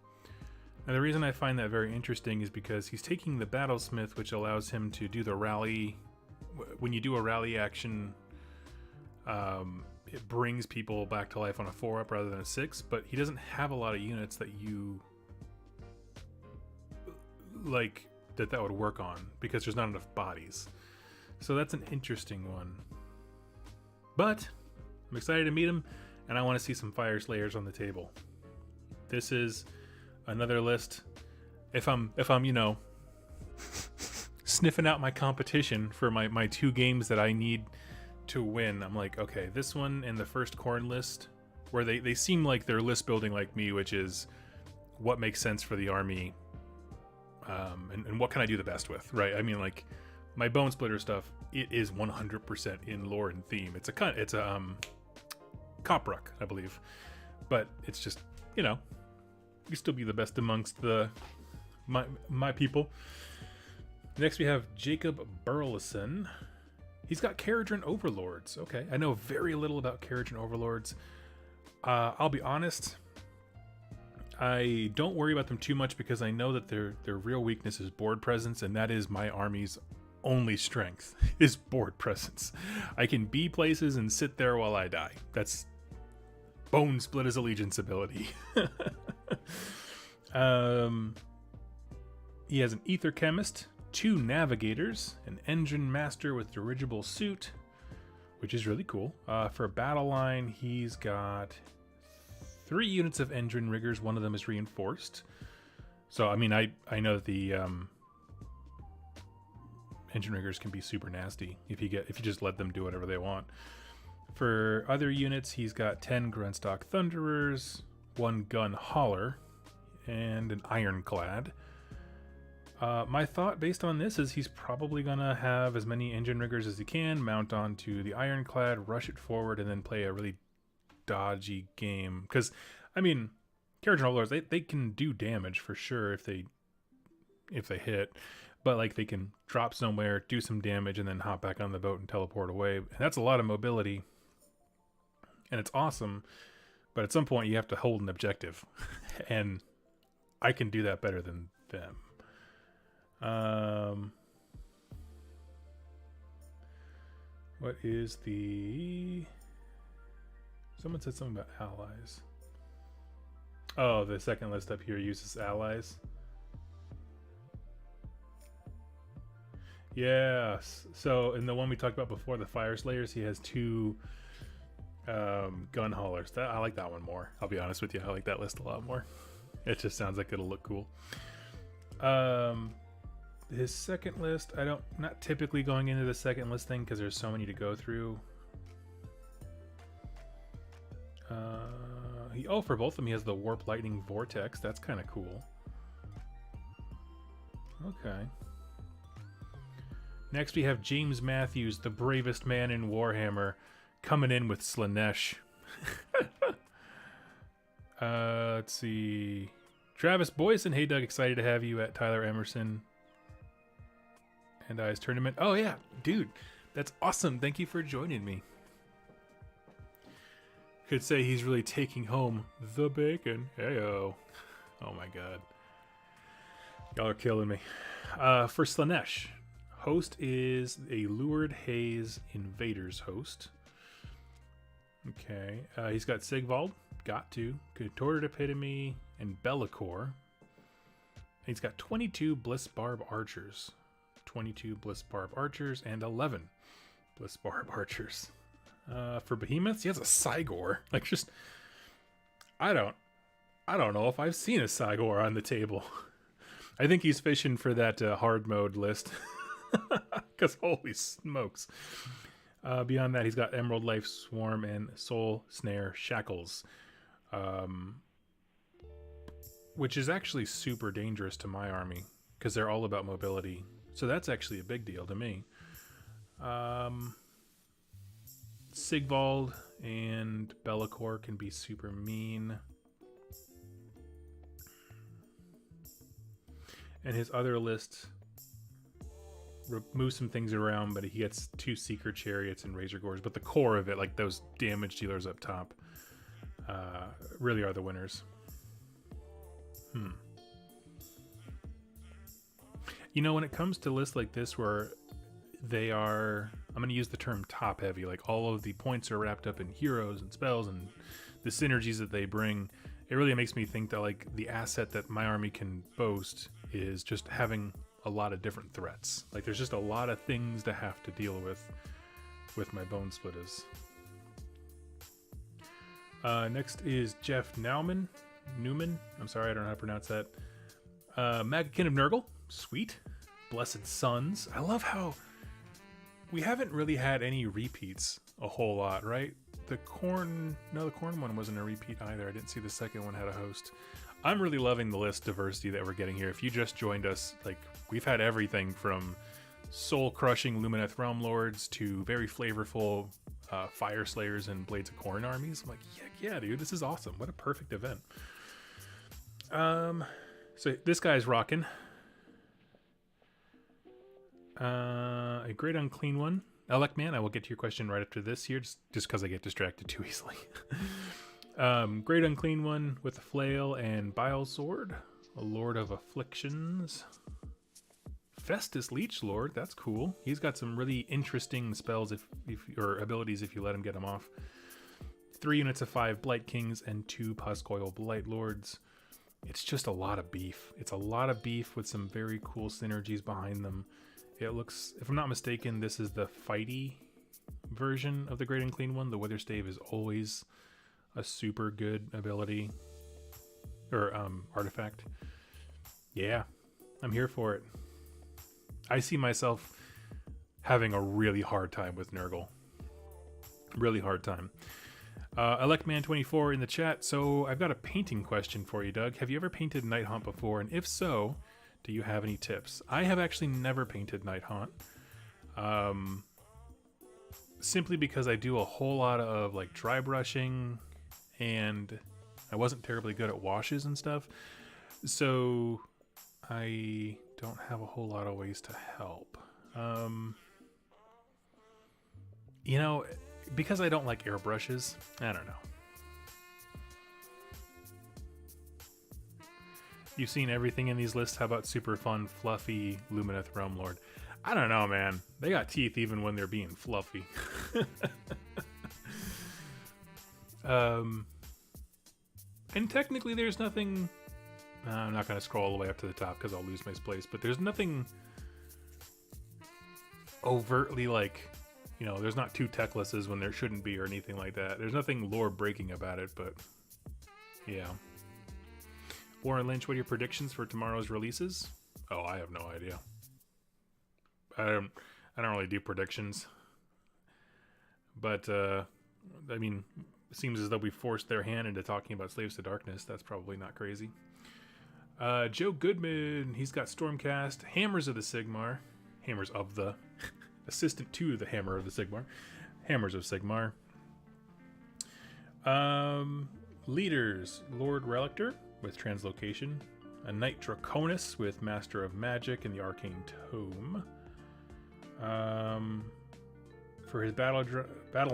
Now the reason I find that very interesting is because he's taking the Battlesmith, which allows him to do the rally. When you do a rally action, it brings people back to life on a 4-up rather than a 6, but he doesn't have a lot of units that you like that would work on, because there's not enough bodies. So that's an interesting one. But I'm excited to meet him, and I want to see some Fire Slayers on the table. This is another list. If I'm sniffing out my competition for my 2 games that I need to win, I'm like, okay, this one and the first Khorne list, where they seem like they're list building like me, which is what makes sense for the army, and what can I do the best with, right? I mean, like, my Bonesplitter stuff, it is 100% in lore and theme. It's a Copruk, I believe, but it's just, you still be the best amongst my people. Next we have Jacob Burleson. He's got Caradhran Overlords. Okay, I know very little about Caradhran Overlords. I'll be honest, I don't worry about them too much because I know that their real weakness is board presence, and that is my army's only strength, is board presence. I can be places and sit there while I die. That's Bonesplitter's allegiance ability. He has an Ether Chemist, 2 Navigators, an Engine Master with dirigible suit, which is really cool. For battle line, he's got 3 units of Engine Riggers. One of them is reinforced. So, I mean, I know that the Engine Riggers can be super nasty if you just let them do whatever they want. For other units, he's got 10 Grunstock Thunderers, 1 Gun Hauler, and an Ironclad. My thought based on this is he's probably going to have as many Engine Riggers as he can, mount onto the Ironclad, rush it forward, and then play a really dodgy game. Because, I mean, Caradhran Overlords, they can do damage for sure if they hit. But, like, they can drop somewhere, do some damage, and then hop back on the boat and teleport away. And that's a lot of mobility. And it's awesome. But at some point, you have to hold an objective. And I can do that better than them. What is the... Someone said something about allies. Oh, the second list up here uses allies. Yes. So in the one we talked about before, the Fire Slayers, he has 2 gun haulers. I like that one more. I'll be honest with you. I like that list a lot more. It just sounds like it'll look cool. His second list, not typically going into the second list thing because there's so many to go through. For both of them, he has the Warp Lightning Vortex. That's kind of cool. Okay. Next, we have James Matthews, the bravest man in Warhammer, coming in with Slaanesh. Let's see. Travis Boyson. Hey, Doug. Excited to have you at Tyler Emerson and I's tournament. Oh, yeah. Dude, that's awesome. Thank you for joining me. Could say he's really taking home the bacon. Heyo. Oh, my God. Y'all are killing me. For Slaanesh, host is a Lured Haze Invaders host. Okay. He's got Sigvald, got to, Contorted Epitome, and Bellicor. He's got 22 Bliss Barb Archers. 22 Bliss Barb Archers and 11 Bliss Barb Archers. For Behemoths, he has a Cygor. Like, just... I don't know if I've seen a Cygor on the table. I think he's fishing for that hard mode list. Because holy smokes. Beyond that, he's got Emerald Life Swarm and Soul Snare Shackles. Which is actually super dangerous to my army. Because they're all about mobility. So that's actually a big deal to me. Sigvald and Bellicor can be super mean. And his other list moves some things around, but he gets 2 Seeker Chariots and Razor Gores. But the core of it, like those damage dealers up top, really are the winners. You know, when it comes to lists like this where they are, I'm going to use the term top heavy, like all of the points are wrapped up in heroes and spells and the synergies that they bring, it really makes me think that like the asset that my army can boast is just having a lot of different threats. Like there's just a lot of things to have to deal with my Bonesplitters. Next is Jeff Naumann. Newman. I'm sorry, I don't know how to pronounce that. Magakin of Nurgle. Sweet. Blessed Sons. I love how we haven't really had any repeats a whole lot, right? The corn one wasn't a repeat either. I didn't see the second one had a host. I'm really loving the list diversity that we're getting here. If you just joined us, like, we've had everything from soul-crushing Lumineth Realm Lords to very flavorful Fire Slayers and Blades of Corn armies. I'm like, yeah, dude, this is awesome. What a perfect event. So this guy's rocking a Great Unclean One. Elecman, I will get to your question right after this here, just because I get distracted too easily. Great Unclean One with a Flail and Bile Sword. A Lord of Afflictions. Festus Leech Lord, that's cool. He's got some really interesting spells or abilities if you let him get them off. 3 units of 5 Blight Kings and 2 Poscoil Blight Lords. It's just a lot of beef. It's a lot of beef with some very cool synergies behind them. It looks, if I'm not mistaken, this is the fighty version of the Great Unclean One. The Witherstave is always a super good ability or artifact. Yeah, I'm here for it. I see myself having a really hard time with Nurgle. Really hard time. Electman24 in the chat. So I've got a painting question for you, Doug. Have you ever painted Night Haunt before? And if so, do you have any tips? I have actually never painted Night Haunt. Simply because I do a whole lot of like dry brushing and I wasn't terribly good at washes and stuff. So I don't have a whole lot of ways to help. You know, because I don't like airbrushes, I don't know. You've seen everything in these lists. How about super fun, fluffy Lumineth Realm Lord? I don't know, man. They got teeth even when they're being fluffy. And technically there's nothing... I'm not going to scroll all the way up to the top because I'll lose my place, but there's nothing overtly like, you know, there's not 2 Techlesses when there shouldn't be or anything like that. There's nothing lore breaking about it, but yeah. Warren Lynch, what are your predictions for tomorrow's releases? Oh, I have no idea. I don't really do predictions. But, I mean, it seems as though we forced their hand into talking about Slaves to Darkness. That's probably not crazy. Joe Goodman, he's got Stormcast. Hammers of the Sigmar. Hammers of the... assistant to the Hammer of the Sigmar. Hammers of Sigmar. Leaders, Lord Relictor with Translocation. A Knight Draconis with Master of Magic and the Arcane Tome. For his battle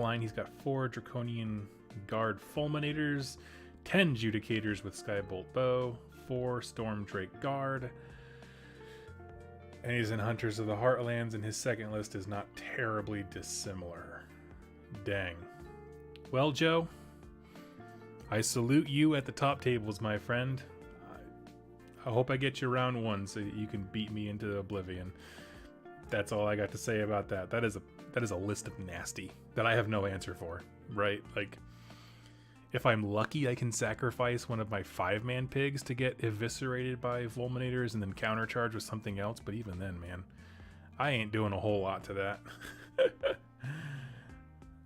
line, he's got 4 Draconian Guard Fulminators, 10 Judicators with Skybolt Bow, 4 Storm Drake Guard, and he's in Hunters of the Heartlands, and his second list is not terribly dissimilar. Dang. Well, Joe, I salute you at the top tables, my friend. I hope I get you round 1 so you can beat me into oblivion. That's all I got to say about that. That is a list of nasty that I have no answer for, right? Like, if I'm lucky, I can sacrifice one of my 5-man pigs to get eviscerated by Fulminators and then countercharge with something else. But even then, man, I ain't doing a whole lot to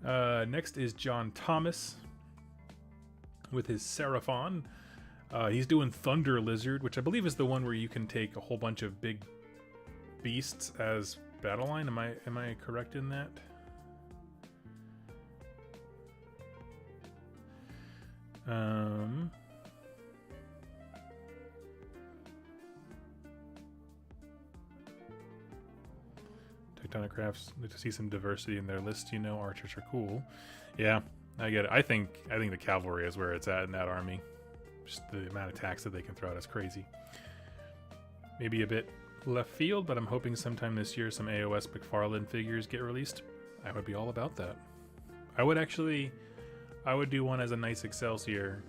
that. Next is John Thomas with his Seraphon. He's doing Thunder Lizard, which I believe is the one where you can take a whole bunch of big beasts as battle line. Am I correct in that? Tectonic Crafts, like to see some diversity in their list. You know, archers are cool. Yeah, I get it. I think the cavalry is where it's at in that army. Just the amount of attacks that they can throw out is crazy. Maybe a bit left field, but I'm hoping sometime this year some AOS McFarlane figures get released. I would be all about that. I would do one as a nice Excelsior.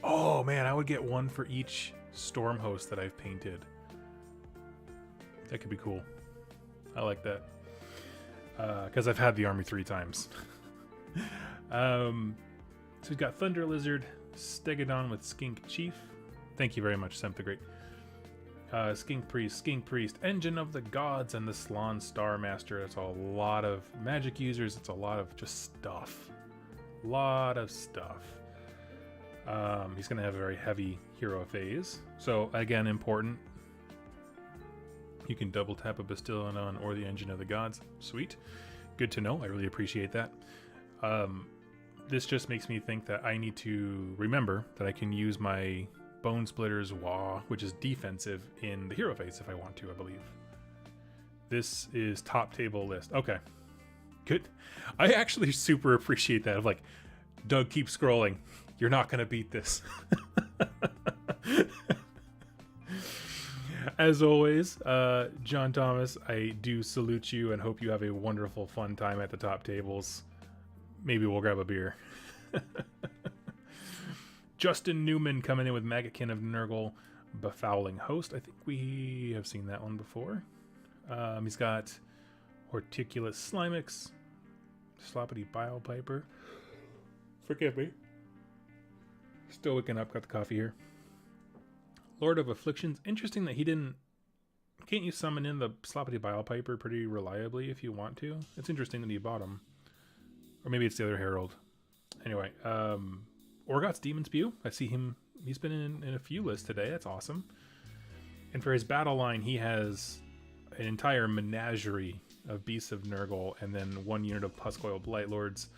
Oh man, I would get one for each storm host that I've painted. That could be cool. I like that. Because I've had the army 3 times. So we've got Thunder Lizard, Stegodon with Skink Chief. Thank you very much, Semp the Great. Skink Priest, Engine of the Gods, and the Slan Star Master. It's a lot of magic users. It's a lot of just stuff. Lot of stuff. He's going to have a very heavy hero phase. So, again, important. You can double tap a Bastiladon or the Engine of the Gods. Sweet. Good to know. I really appreciate that. This just makes me think that I need to remember that I can use my Bonesplitters Wah, which is defensive, in the hero phase if I want to, I believe. This is top table list. Okay. Good. I actually super appreciate that. Of like, Doug, keep scrolling. You're not going to beat this. As always, John Thomas, I do salute you and hope you have a wonderful, fun time at the top tables. Maybe we'll grab a beer. Justin Newman coming in with Maggotkin of Nurgle, Befouling Host. I think we have seen that one before. He's got Horticulus Slimix, Sloppity Bilepiper. Forgive me. Still waking up, got the coffee here. Lord of Afflictions. Interesting that he didn't... Can't you summon in the Sloppity Bilepiper pretty reliably if you want to? It's interesting that he bought him. Or maybe it's the other Herald. Anyway, Orgoth's Demon Spew. I see him. He's been in a few lists today. That's awesome. And for his battle line, he has an entire menagerie of Beasts of Nurgle and then one unit of Puskoil Blightlords.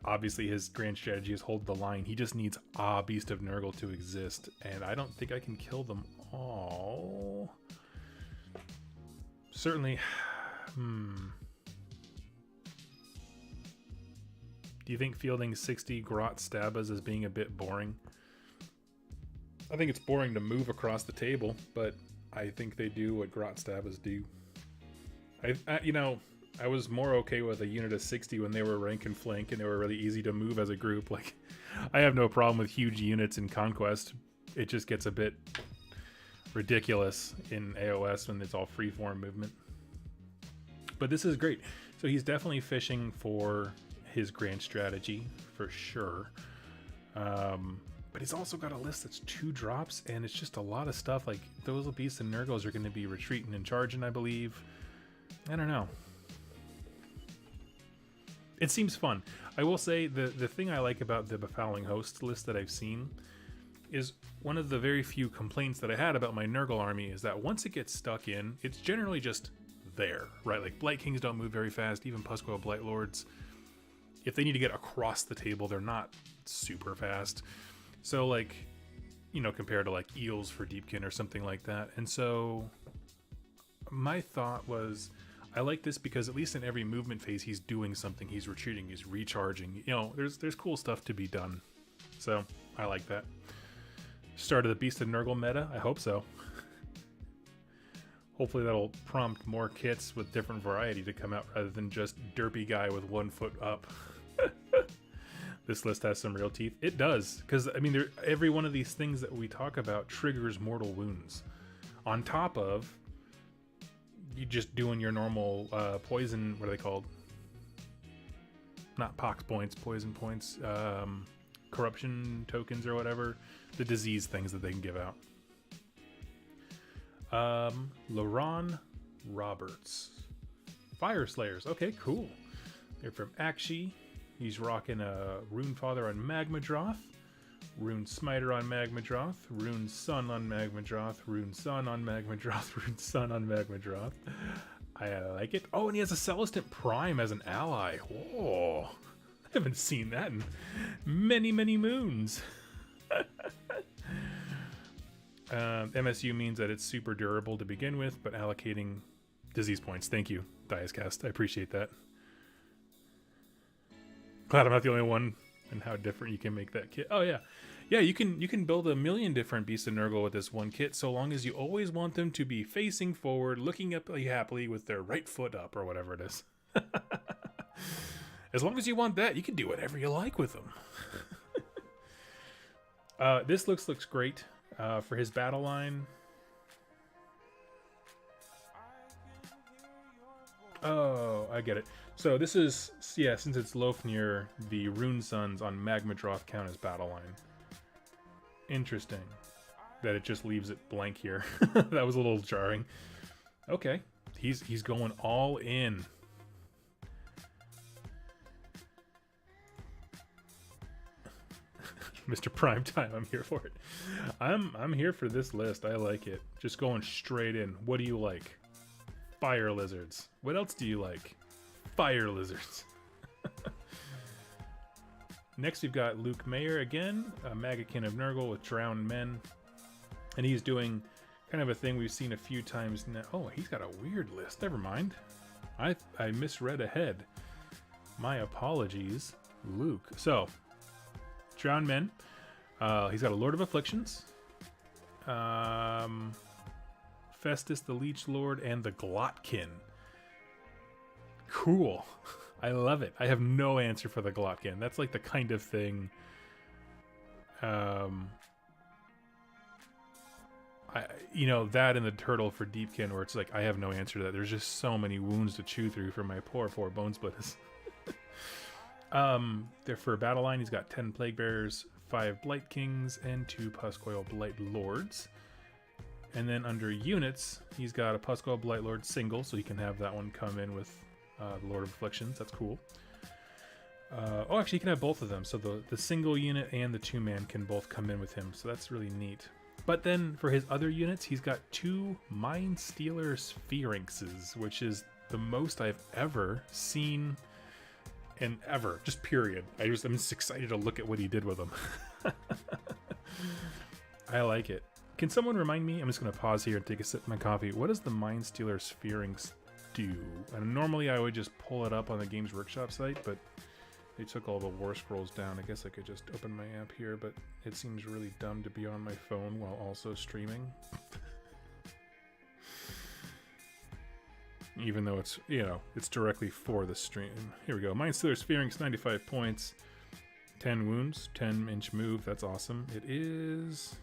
Obviously, his grand strategy is hold the line. He just needs a Beast of Nurgle to exist. And I don't think I can kill them all. Certainly. Do you think fielding 60 Grot Stabas is being a bit boring? I think it's boring to move across the table, but I think they do what Grot Stabas do. I was more okay with a unit of 60 when they were rank and flank and they were really easy to move as a group. Like, I have no problem with huge units in Conquest. It just gets a bit ridiculous in AOS when it's all freeform movement. But this is great. So he's definitely fishing for his grand strategy for sure. But he's also got a list that's 2 drops and it's just a lot of stuff. Like those Beasts and Nurgles are going to be retreating and charging, I believe. I don't know. It seems fun. I will say the thing I like about the Befouling Host list that I've seen is one of the very few complaints that I had about my Nurgle army is that once it gets stuck in, it's generally just there, right? Like Blight Kings don't move very fast, even Puskoil Blightlords. If they need to get across the table, they're not super fast. So like, compared to like Eels for Deepkin or something like that. And so my thought was, I like this because at least in every movement phase, he's doing something. He's retreating, he's recharging. There's cool stuff to be done. So I like that. Start of the Beast of Nurgle meta? I hope so. Hopefully that'll prompt more kits with different variety to come out rather than just derpy guy with 1 foot up. This list has some real teeth. It does, because I mean, every one of these things that we talk about triggers mortal wounds. On top of you just doing your normal poison, what are they called? Not pox points, poison points, corruption tokens or whatever. The disease things that they can give out. Laurent Roberts. Fire Slayers. Okay, cool. They're from Akshi. He's rocking a Rune Father on Magmadroth, Rune Smiter on Magmadroth, Rune Sun on Magmadroth, Rune Sun on Magmadroth, Rune Sun on Magmadroth. I like it. Oh, and he has a Celestant Prime as an ally. Whoa. I haven't seen that in many, many moons. MSU means that it's super durable to begin with, but allocating disease points. Thank you, Diascast. I appreciate that. Glad I'm not the only one, and how different you can make that kit. Oh yeah, you can build a million different Beasts of Nurgle with this one kit, so long as you always want them to be facing forward, looking up happily with their right foot up or whatever it is. As long as you want that, you can do whatever you like with them. This looks great for his battle line. Oh, I get it. So this is, yeah, since it's Lofnir, the Rune Suns on Magmadroth count as battle line. Interesting. That it just leaves it blank here. That was a little jarring. Okay. He's going all in. Mr. Primetime, I'm here for it. I'm here for this list. I like it. Just going straight in. What do you like? Fire lizards. What else do you like? Fire lizards. Next, we've got Luke Mayer again, a Magakin of Nurgle with Drowned Men. And he's doing kind of a thing we've seen a few times now. Oh, he's got a weird list. Never mind. I misread ahead. My apologies, Luke. So, Drowned Men. He's got a Lord of Afflictions. Festus the Leech Lord and the Glotkin. Cool. I love it. I have no answer for the Glotkin. That's like the kind of thing that and the turtle for Deepkin, where it's like I have no answer to that. There's just so many wounds to chew through for my poor Bonesplitters. There for battle line, he's got 10 Plague Bearers, 5 Blight Kings, and 2 Puscoil Blight Lords. And then under units, he's got a Puscoil Blight Lord single, so he can have that one come in with the Lord of Afflictions. That's cool. Actually, he can have both of them. So the single unit and the 2-man can both come in with him. So that's really neat. But then for his other units, he's got 2 Mind Stealer Sphinxes, which is the most I've ever seen, and ever, just period. I'm just excited to look at what he did with them. I like it. Can someone remind me? I'm just going to pause here and take a sip of my coffee. What does the Mind Stealer Sphinx do? And normally I would just pull it up on the Games Workshop site, but they took all the war scrolls down. I guess I could just open my app here, but it seems really dumb to be on my phone while also streaming. Even though it's, it's directly for the stream. Here we go. Mind Stealer Sphinx, 95 points, 10 wounds, 10-inch move. That's awesome. It is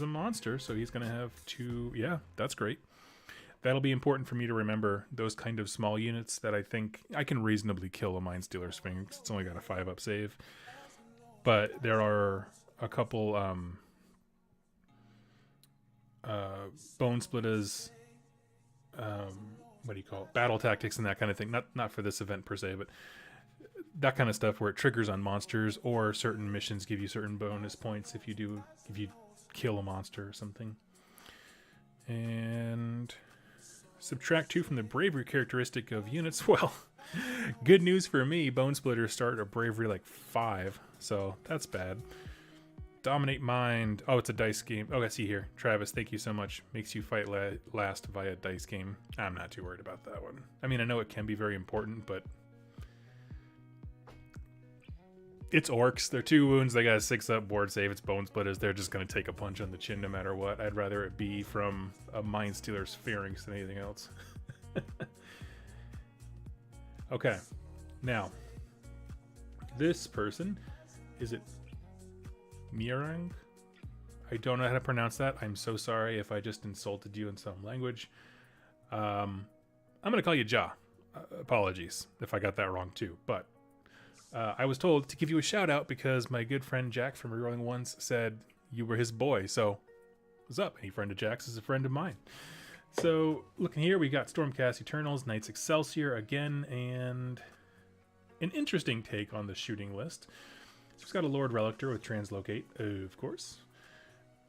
a monster, so he's going to have 2. Yeah, that's great. That'll be important for me to remember those kind of small units that I think I can reasonably kill a Mind Stealer Sphinx. It's only got a 5-up save. But there are a couple Bonesplitters, what do you call it? Battle tactics and that kind of thing. Not for this event per se, but that kind of stuff where it triggers on monsters, or certain missions give you certain bonus points if you kill a monster or something. And subtract 2 from the bravery characteristic of units. Well, good news for me. Bonesplitters start a bravery like 5, so that's bad. Dominate Mind. Oh, it's a dice game. Oh, I see here. Travis, thank you so much. Makes you fight last via dice game. I'm not too worried about that one. I mean, I know it can be very important, but it's orcs. They're 2 wounds. They got a 6-up board save. It's Bonesplitters. They're just going to take a punch on the chin no matter what. I'd rather it be from a Mind Stealer Sphinx than anything else. Okay. Now, this person, is it Mirang? I don't know how to pronounce that. I'm so sorry if I just insulted you in some language. I'm going to call you Ja. Apologies if I got that wrong too, but I was told to give you a shout out because my good friend Jack from Rerolling Ones said you were his boy. So, what's up? Any friend of Jack's is a friend of mine. So, looking here, we got Stormcast Eternals, Knights Excelsior again, and an interesting take on the shooting list. So, it's got a Lord Relictor with Translocate, of course.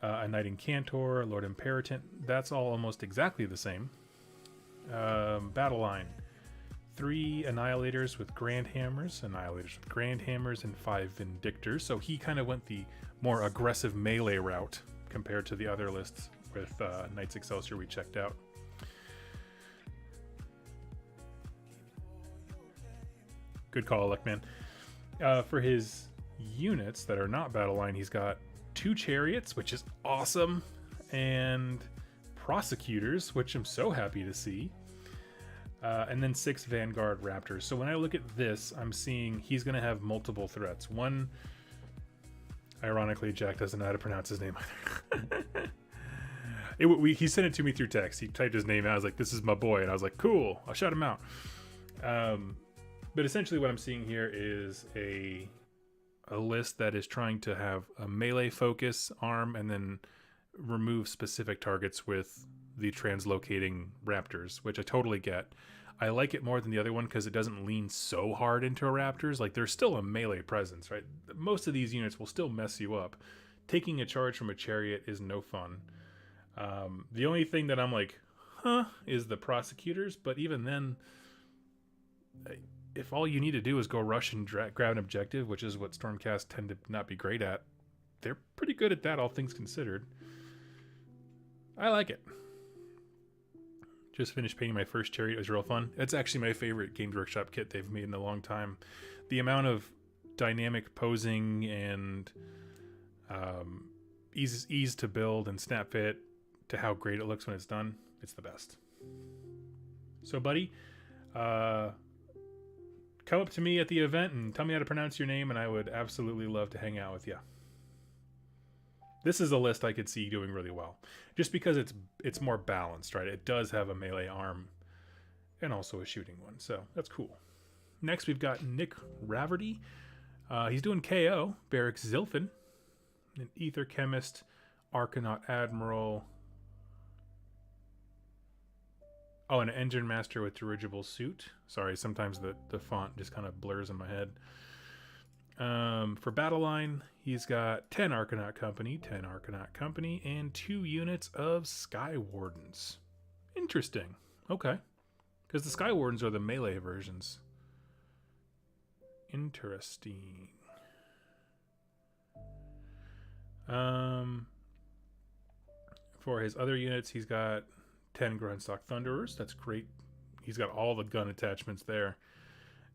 A Knight Incantor, Lord Imperatant. That's all almost exactly the same. Battle line. 3 Annihilators with Grand Hammers, and 5 Vindictors. So he kind of went the more aggressive melee route compared to the other lists with Knights Excelsior we checked out. Good call, Luckman. For his units that are not battle line, he's got 2 Chariots, which is awesome, and Prosecutors, which I'm so happy to see. And then 6 Vanguard Raptors. So when I look at this, I'm seeing he's going to have multiple threats. One, ironically, Jack doesn't know how to pronounce his name either. He sent it to me through text. He typed his name out. I was like, "This is my boy," and I was like, "Cool." I'll shout him out. But essentially, what I'm seeing here is a list that is trying to have a melee focus arm and then remove specific targets with the translocating raptors, which I totally get. I like it more than the other one because it doesn't lean so hard into a raptors. Like, there's still a melee presence, right? Most of these units will still mess you up. Taking a charge from a chariot is no fun. The only thing that I'm like, is the prosecutors. But even then, if all you need to do is go rush and grab an objective, which is what Stormcast tend to not be great at, they're pretty good at that, all things considered. I like it. Just finished painting my first chariot. It was real fun. It's actually my favorite Games Workshop kit they've made in a long time. The amount of dynamic posing and ease to build and snap fit to how great it looks when it's done, it's the best. So, buddy, come up to me at the event and tell me how to pronounce your name, and I would absolutely love to hang out with you. This is a list I could see doing really well, just because it's more balanced, right? It does have a melee arm and also a shooting one, so that's cool. Next, we've got Nick Raverty. He's doing KO, Barrack Zilfin, an Ether Chemist, Arcanaut Admiral. Oh, an Engine Master with dirigible suit. Sorry, sometimes the font just kind of blurs in my head. For Battle Line, he's got 10 Arcanaut Company, and 2 units of Sky Wardens. Interesting. Okay. Because the Sky Wardens are the melee versions. Interesting. For his other units, he's got 10 Grunstock Thunderers. That's great. He's got all the gun attachments there.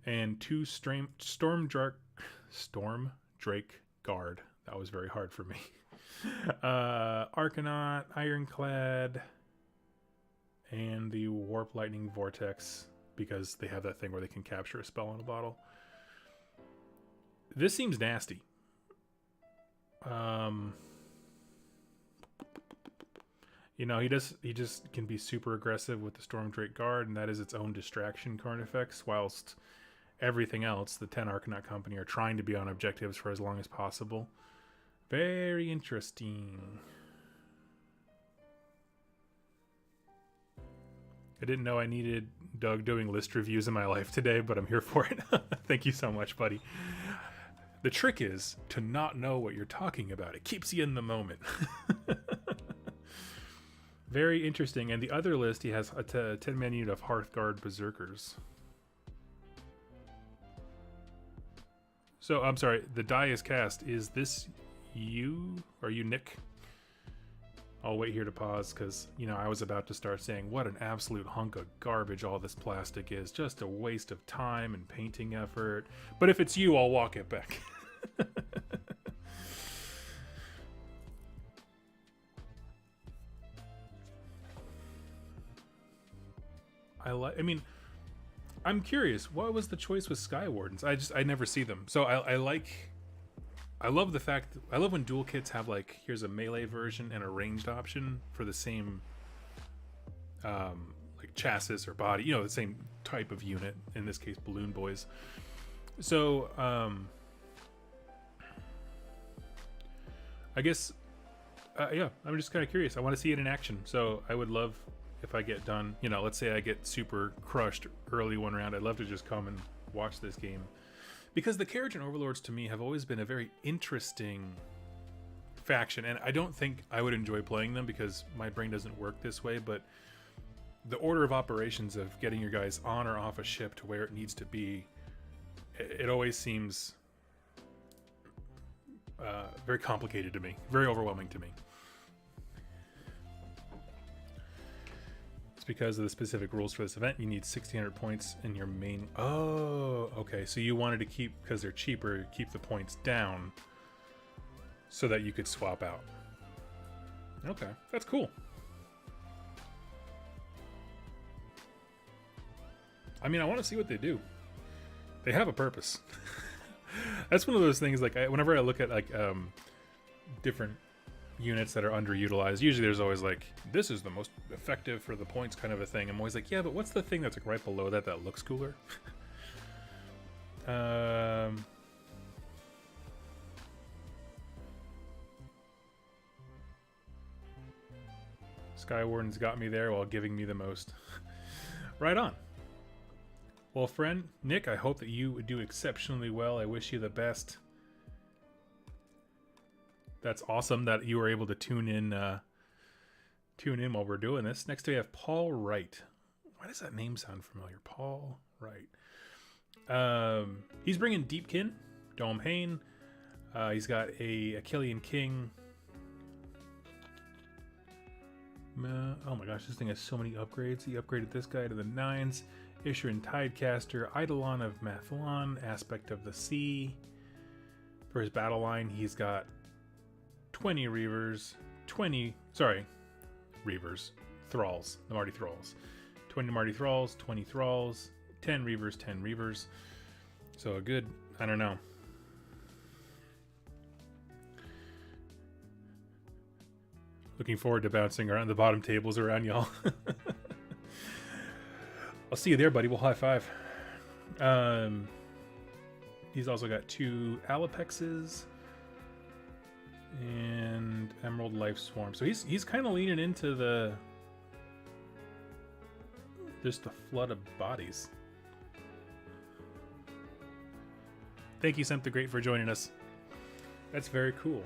And 2 Storm Drake Guard. That was very hard for me. Arcanaut, Ironclad, and the Warp Lightning Vortex, because they have that thing where they can capture a spell in a bottle. This seems nasty. He just can be super aggressive with the Storm Drake Guard, and that is its own distraction card effects, whilst everything else, the 10 Arcanaut Company, are trying to be on objectives for as long as possible. Very interesting. I didn't know I needed Doug doing list reviews in my life today, but I'm here for it. Thank you so much, buddy. The trick is to not know what you're talking about. It keeps you in the moment. Very interesting. And the other list, he has a 10-man unit of Hearthguard Berserkers. So, I'm sorry, the die is cast. Is this you? Are you Nick? I'll wait here to pause because, I was about to start saying what an absolute hunk of garbage all this plastic is. Just a waste of time and painting effort. But if it's you, I'll walk it back. I'm curious, what was the choice with Sky Wardens? I never see them. So I love the fact, I love when dual kits have here's a melee version and a ranged option for the same chassis or body, the same type of unit, in this case Balloon Boys. So I guess I'm just kind of curious. I want to see it in action. So I would love, if I get done, let's say I get super crushed early one round, I'd love to just come and watch this game. Because the Keratin Overlords to me have always been a very interesting faction, and I don't think I would enjoy playing them because my brain doesn't work this way, but the order of operations of getting your guys on or off a ship to where it needs to be, it always seems very complicated to me, very overwhelming to me. Because of the specific rules for this event, you need 1,600 points in your main. Oh, okay. So you wanted to keep, because they're cheaper, keep the points down so that you could swap out. Okay, that's cool. I want to see what they do. They have a purpose. That's one of those things. Whenever I look at different units that are underutilized. Usually there's always like, this is the most effective for the points kind of a thing. I'm always like, yeah, but what's the thing that's like right below that that looks cooler? Skywarden's got me there while giving me the most. Right on. Well, friend, Nick, I hope that you do exceptionally well. I wish you the best. That's awesome that you were able to tune in while we're doing this. Next we have Paul Wright. Why does that name sound familiar? Paul Wright. He's bringing Deepkin, Dome Hane. He's got a Achillean King. Oh my gosh, this thing has so many upgrades. He upgraded this guy to the 9s. Isherin Tidecaster, Eidolon of Mathlon, Aspect of the Sea. For his battle line, he's got 20 Reavers, Thralls, the Marty Thralls. 20 Marty Thralls, 20 Thralls, 10 Reavers, 10 Reavers. So a good, I don't know. Looking forward to bouncing around the bottom tables around y'all. I'll see you there, buddy. We'll high five. He's also got 2 Alapexes and Emerald Life Swarm. So he's kind of leaning into just the flood of bodies. Thank you, Semp the Great, for joining us. That's very cool.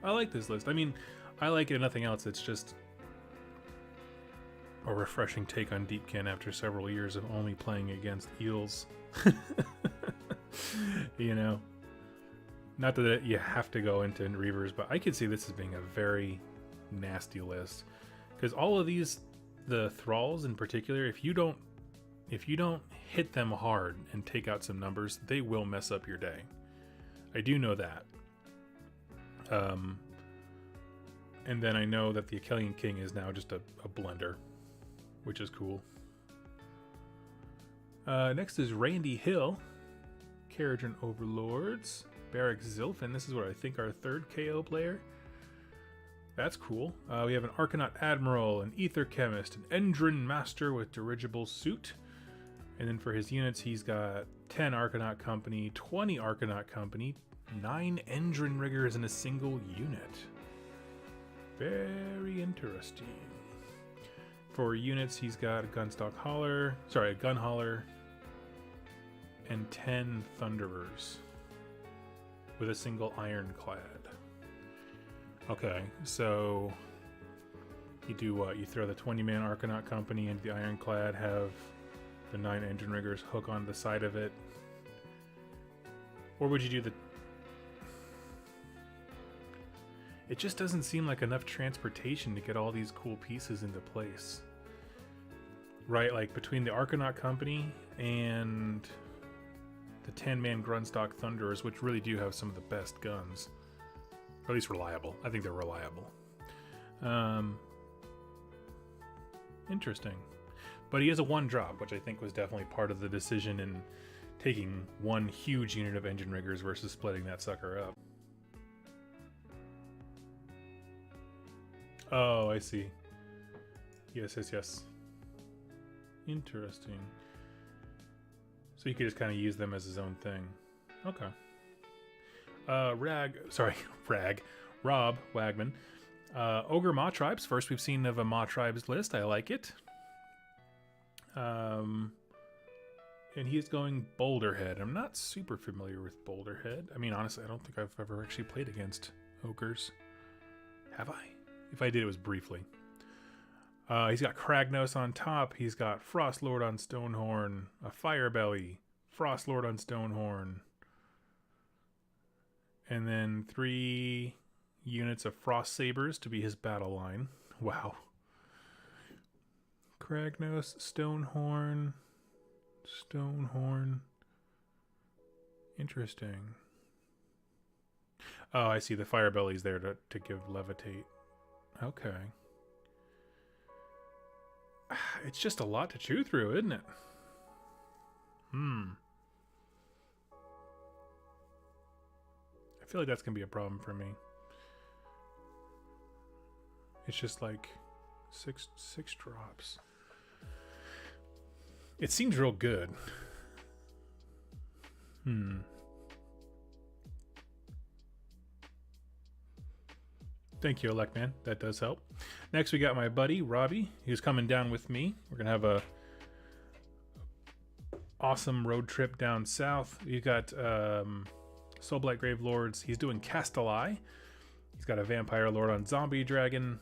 I like this list. I mean, I like it if nothing else. It's just a refreshing take on Deepkin after several years of only playing against eels. You know, not that you have to go into Reavers, but I could see this as being a very nasty list, because all of these, the Thralls in particular, if you don't hit them hard and take out some numbers, they will mess up your day. I do know that. And then I know that the Achillean King is now just a blender, which is cool. Next is Randy Hill, Carrigan Overlords, Barrack Zilfin. This is what I think our 3rd KO player. That's cool. We have an Arcanaut Admiral, an Ether Chemist, an Endrin Master with Dirigible Suit. And then for his units, he's got 10 Arcanaut Company, 20 Arcanaut Company, 9 Endrin Riggers in a single unit. Very interesting. For units, he's got a a Gun Hauler, and 10 Thunderers with a single Ironclad. Okay, so you do what? You throw the 20-man Arcanaut Company into the Ironclad, have the 9 Engine Riggers hook on the side of it. Or would you do the... It just doesn't seem like enough transportation to get all these cool pieces into place. Right, like between the Arcanaut Company and the 10-man Grunstock Thunderers, which really do have some of the best guns. Or at least reliable. I think they're reliable. Interesting. But he has a 1-drop, which I think was definitely part of the decision in taking one huge unit of Engine Riggers versus splitting that sucker up. Oh, I see. Yes. Interesting. So you could just kind of use them as his own thing. Okay. Rob Wagman. Ogre Maw Tribes. First we've seen of a Maw Tribes list. I like it. And he's going Boulderhead. I'm not super familiar with Boulderhead. I mean, honestly, I don't think I've ever actually played against ogres. Have I? If I did, it was briefly. He's got Kragnos on top. He's got Frostlord on Stonehorn, a Firebelly, Frostlord on Stonehorn, and then 3 units of Frost Sabers to be his battle line. Wow. Kragnos, Stonehorn. Interesting. Oh, I see. The Firebelly's there to give Levitate. Okay. It's just a lot to chew through, isn't it? I feel like that's going to be a problem for me. It's just like six drops. It seems real good. Thank you, Elect Man. That does help. Next, we got my buddy Robbie. He's coming down with me. We're gonna have a awesome road trip down south. You got Soulblight Grave Lords. He's doing Castellai. He's got a Vampire Lord on Zombie Dragon.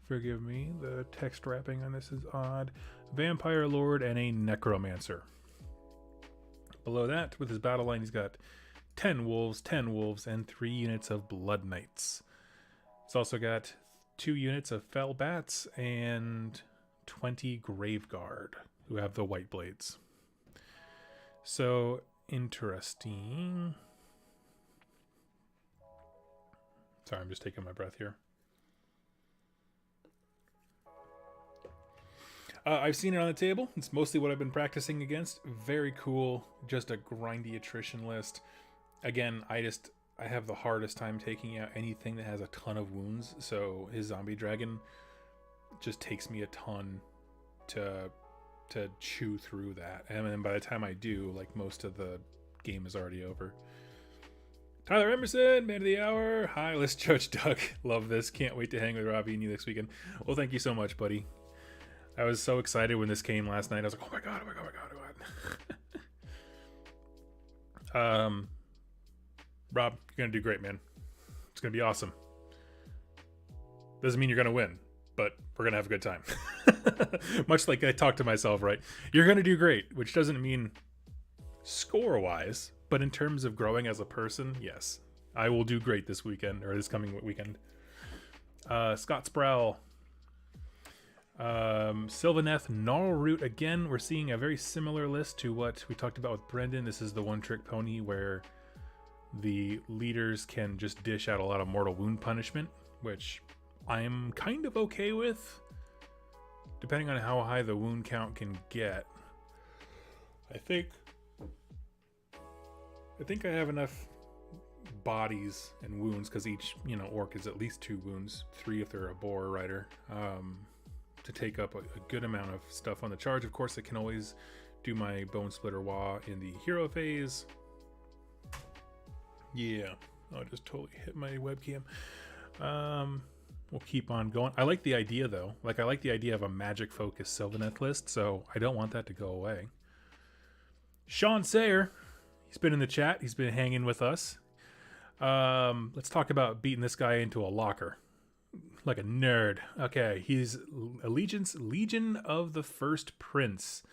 Forgive me, the text wrapping on this is odd. Vampire Lord and a Necromancer. Below that, with his battle line, he's got 10 wolves, and 3 units of Blood Knights. He's also got 2 units of Fell Bats and 20 Graveguard, who have the White Blades. So, interesting. Sorry, I'm just taking my breath here. I've seen it on the table. It's mostly what I've been practicing against. Very cool. Just a grindy attrition list. Again, I have the hardest time taking out anything that has a ton of wounds. So his zombie dragon just takes me a ton to chew through that. And then by the time I do, like, most of the game is already over. Tyler Emerson, man of the hour. Hi, let's Judge Duck. Love this. Can't wait to hang with Robbie and you next weekend. Well, thank you so much, buddy. I was so excited when this came last night. I was like, oh my god. Rob, you're going to do great, man. It's going to be awesome. Doesn't mean you're going to win, but we're going to have a good time. Much like I talk to myself, right? You're going to do great, which doesn't mean score-wise, but in terms of growing as a person, yes. I will do great this weekend, or this coming weekend. Scott Sproul. Sylvaneth Gnarlroot. Again, we're seeing a very similar list to what we talked about with Brendan. This is the one-trick pony where the leaders can just dish out a lot of mortal wound punishment, which I'm kind of okay with, depending on how high the wound count can get. I think I have enough bodies and wounds, because each orc is at least 2 wounds, 3 if they're a boar rider, to take up a good amount of stuff on the charge. Of course, I can always do my Bone Splitter Wah in the hero phase. Yeah, I just totally hit my webcam. We'll keep on going. I like the idea, though. Like, I like the idea of a magic-focused Sylvaneth list, so I don't want that to go away. Sean Sayer, he's been in the chat. He's been hanging with us. Let's talk about beating this guy into a locker. Like a nerd. Okay, he's Legion of the First Prince.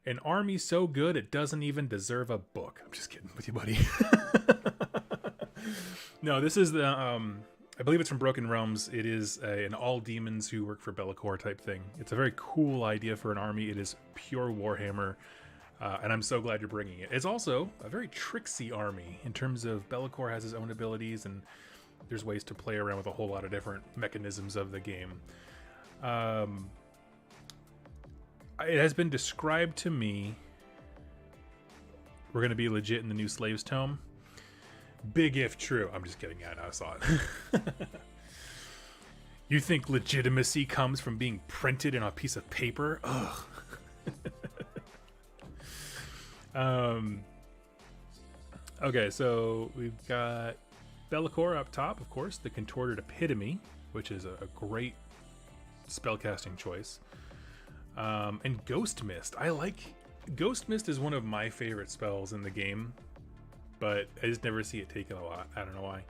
An army so good it doesn't even deserve a book. I'm just kidding with you, buddy. No, this is the I believe it's from Broken Realms. It is an all demons who work for Be'lakor type thing. It's a very cool idea for an army. It is pure Warhammer, and I'm so glad you're bringing it. It's also a very tricksy army in terms of Be'lakor has his own abilities, and there's ways to play around with a whole lot of different mechanisms of the game. It has been described to me we're going to be legit in the new Slaves Tome. Big if true. I'm just kidding. Yeah, I saw it. You think legitimacy comes from being printed in a piece of paper? Ugh. Okay, so we've got Be'lakor up top, of course, the Contorted Epitome, which is a great spellcasting choice. And Ghost Mist. Ghost Mist is one of my favorite spells in the game, but I just never see it taken a lot. I don't know why.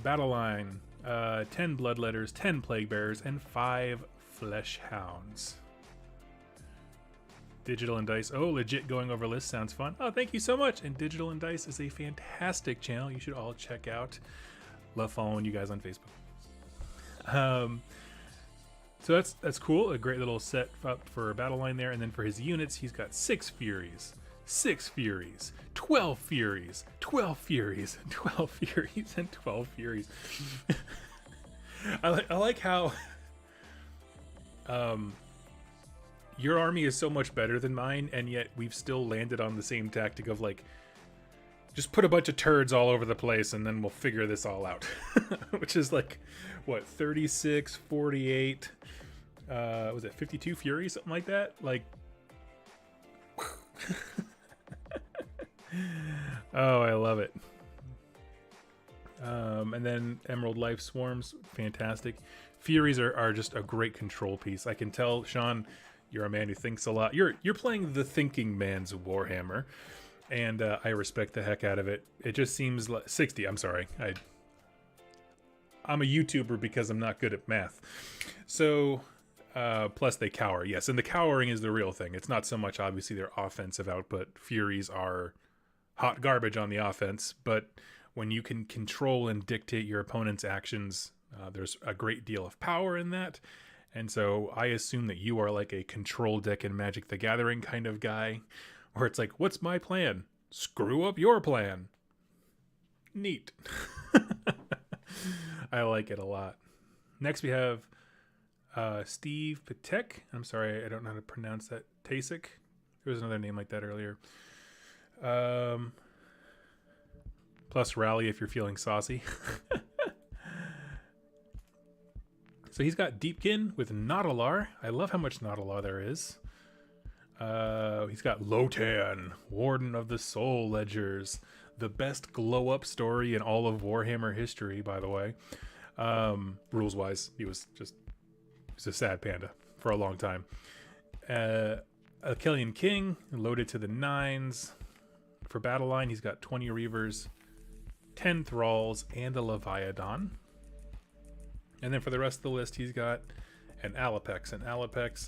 Battle line, 10 Bloodletters, 10 Plague Bearers, and 5 Flesh Hounds. Digital and Dice. Oh, legit going over lists sounds fun. Oh, thank you so much. And Digital and Dice is a fantastic channel. You should all check out. Love following you guys on Facebook. So that's cool. A great little set up for a battle line there. And then for his units, he's got 6 Furies, 6 Furies, 12 Furies, 12 Furies, 12 Furies, and 12 Furies. I like how your army is so much better than mine, and yet we've still landed on the same tactic of like just put a bunch of turds all over the place and then we'll figure this all out. Which is like, what, 36, 48, was it 52 Fury, something like that? Like, oh, I love it. And then Emerald Life Swarms, fantastic. Furies are just a great control piece. I can tell, Sean, you're a man who thinks a lot. You're playing the thinking man's Warhammer, and I respect the heck out of it. It just seems like 60. I'm sorry, I'm a YouTuber because I'm not good at math. So plus they cower, yes, and the cowering is the real thing. It's not so much obviously their offensive output. Furies are hot garbage on the offense, but when you can control and dictate your opponent's actions, there's a great deal of power in that. And so I assume that you are like a control deck in Magic the Gathering kind of guy, where it's like, what's my plan? Screw up your plan. Neat. I like it a lot. Next we have Steve Patek. I'm sorry, I don't know how to pronounce that. Tasik. There was another name like that earlier. Plus rally if you're feeling saucy. So he's got Deepkin with Naudalar. I love how much Naudalar there is. He's got Lotan, Warden of the Soul Ledgers. The best glow-up story in all of Warhammer history, by the way. Rules-wise, he's a sad panda for a long time. Achillean King, loaded to the nines. For Battle Line, he's got 20 Reavers, 10 Thralls, and a Leviathan. And then for the rest of the list, he's got an Alapex,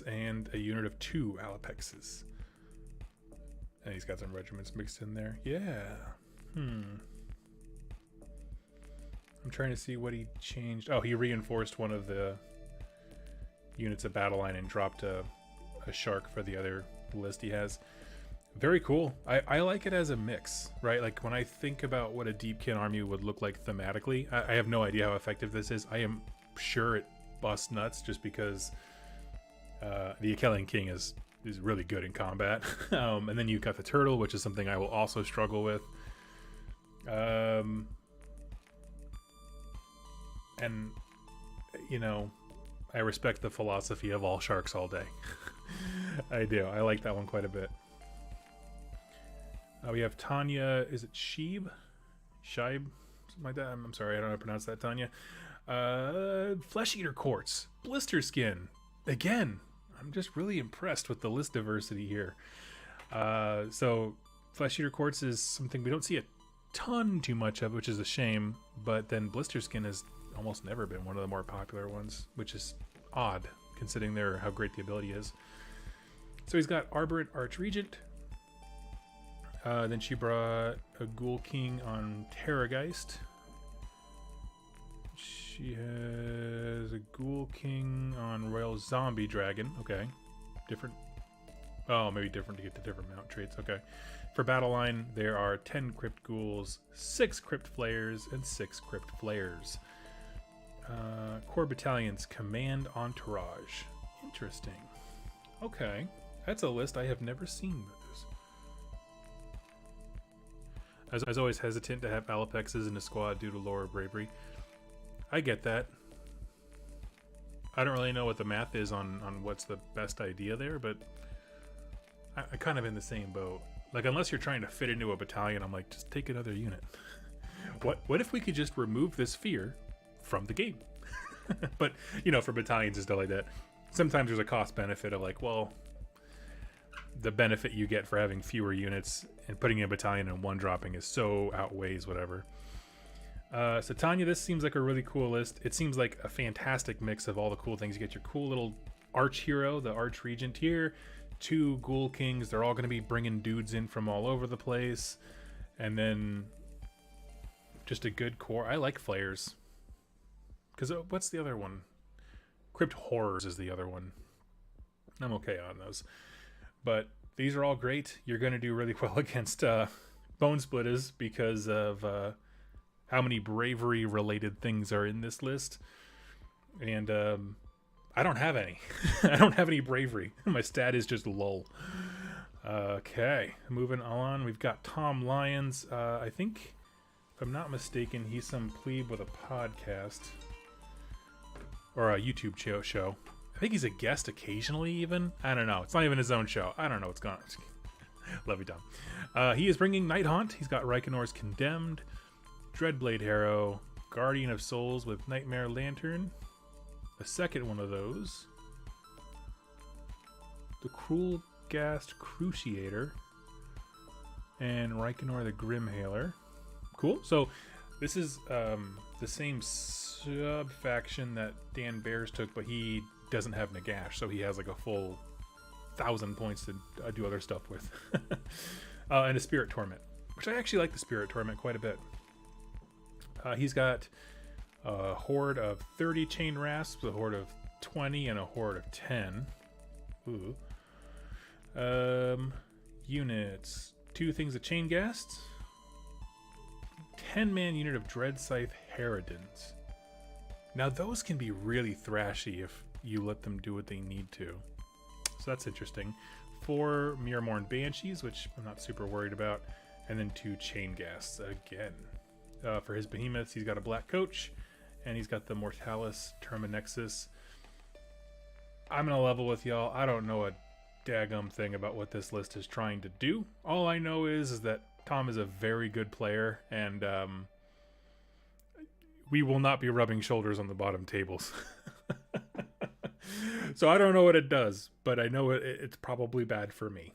and a unit of 2 Alapexes. And he's got some regiments mixed in there. Yeah. I'm trying to see what he changed. Oh, he reinforced one of the units of Battle Line and dropped a shark for the other list he has. Very cool. I like it as a mix, right? Like when I think about what a Deepkin army would look like thematically, I have no idea how effective this is. I am sure it busts nuts just because the Achillean King is really good in combat. And then you've got the turtle, which is something I will also struggle with. And you know, I respect the philosophy of all sharks all day. I do. I like that one quite a bit. We have Tanya. Is it Sheeb? Something like that. I'm sorry, I don't know how to pronounce that, Tanya. Flesh Eater Quartz. Blister Skin. Again, I'm just really impressed with the list diversity here. So Flesh Eater Quartz is something we don't see a ton too much of, which is a shame. But then Blister Skin has almost never been one of the more popular ones, which is odd considering how great the ability is. So he's got Arborant Archregent. Then she brought a Ghoul King on Terrorgeist. She has a Ghoul King on Royal Zombie Dragon. Okay. Different. Oh, maybe different to get the different mount traits. Okay. For Battle Line, there are 10 Crypt Ghouls, 6 Crypt Flayers, and 6 Crypt Flayers. Core Battalions, Command Entourage. Interesting. Okay. That's a list I have never seen. I was always hesitant to have Alapexes in a squad due to lore or bravery. I get that. I don't really know what the math is on what's the best idea there, but I kind of in the same boat. Like, unless you're trying to fit into a battalion, I'm like, just take another unit. What if we could just remove this fear from the game? But, you know, for battalions and stuff like that, sometimes there's a cost benefit of like, well, the benefit you get for having fewer units and putting in a battalion and one dropping is so outweighs whatever. So Tanya, this seems like a really cool list. It seems like a fantastic mix of all the cool things. You get your cool little arch hero, the arch regent here, 2 Ghoul Kings. They're all going to be bringing dudes in from all over the place. And then just a good core. I like Flayers. Because what's the other one? Crypt Horrors is the other one. I'm okay on those. But these are all great. You're going to do really well against Bonesplitters because of how many bravery-related things are in this list. And I don't have any. I don't have any bravery. My stat is just lull. Okay, moving on. We've got Tom Lyons. I think, if I'm not mistaken, he's some plebe with a podcast or a YouTube show. I think he's a guest occasionally, even. I don't know. It's not even his own show. I don't know what's going on. Love you, Tom. He is bringing Night Haunt. He's got Reichenor's Condemned, Dreadblade Harrow, Guardian of Souls with Nightmare Lantern. The second one of those. The Cruel Gast Cruciator. And Reichenor the Grimhailer. Cool. So this is the same sub-faction that Dan Bears took, but he doesn't have Nagash, so he has like a full 1,000 points to do other stuff with. And a Spirit Torment, which I actually like the Spirit Torment quite a bit. He's got a horde of 30 Chain Rasps, a horde of 20, and a horde of 10. Ooh. Units. 2 things of Chain Ghasts. 10-man unit of Dread Scythe Harridans. Now those can be really thrashy if you let them do what they need to. So that's interesting. 4 Mirrormorn Banshees, which I'm not super worried about. And then 2 Chain Ghasts again. For his behemoths, he's got a Black Coach. And he's got the Mortalis Terminexus. I'm going to level with y'all. I don't know a daggum thing about what this list is trying to do. All I know is that Tom is a very good player. And we will not be rubbing shoulders on the bottom tables. So I don't know what it does, but I know it's probably bad for me.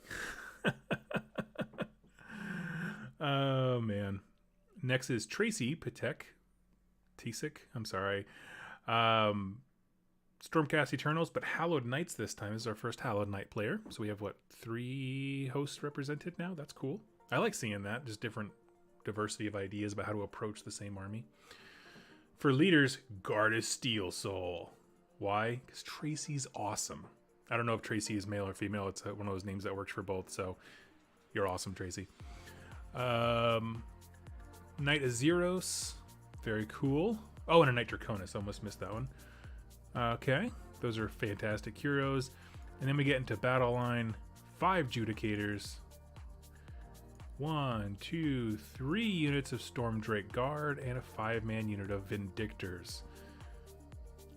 Oh, man. Next is Tracy Patek. Tisik, I'm sorry. Stormcast Eternals, but Hallowed Knights this time. This is our first Hallowed Knight player. So we have, 3 hosts represented now? That's cool. I like seeing that. Just different diversity of ideas about how to approach the same army. For leaders, Gardas Steel Soul. Why? Because Tracy's awesome. I don't know if Tracy is male or female. It's one of those names that works for both. So you're awesome, Tracy. Knight Azeros. Very cool. Oh, and a Knight Draconis. Almost missed that one. Okay. Those are fantastic heroes. And then we get into battle line. 5 Judicators. 1, 2, 3 units of Stormdrake Guard and a 5-man unit of Vindictors.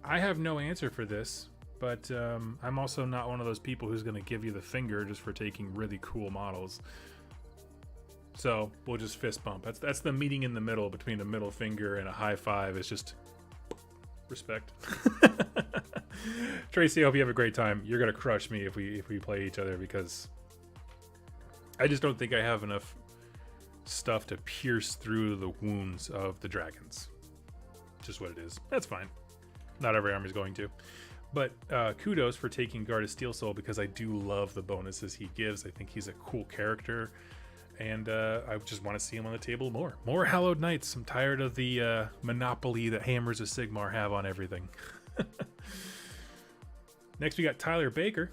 I have no answer for this, but I'm also not one of those people who's going to give you the finger just for taking really cool models. So we'll just fist bump. That's the meeting in the middle between a middle finger and a high five. It's just respect. Tracy, I hope you have a great time. You're going to crush me if we play each other, because I just don't think I have enough stuff to pierce through the wounds of the dragons. Just what it is. That's fine. Not every army is going to. But kudos for taking Gardas Steel Soul, because I do love the bonuses he gives. I think he's a cool character. And I just want to see him on the table more. More Hallowed Knights. I'm tired of the monopoly that Hammers of Sigmar have on everything. Next, we got Tyler Baker.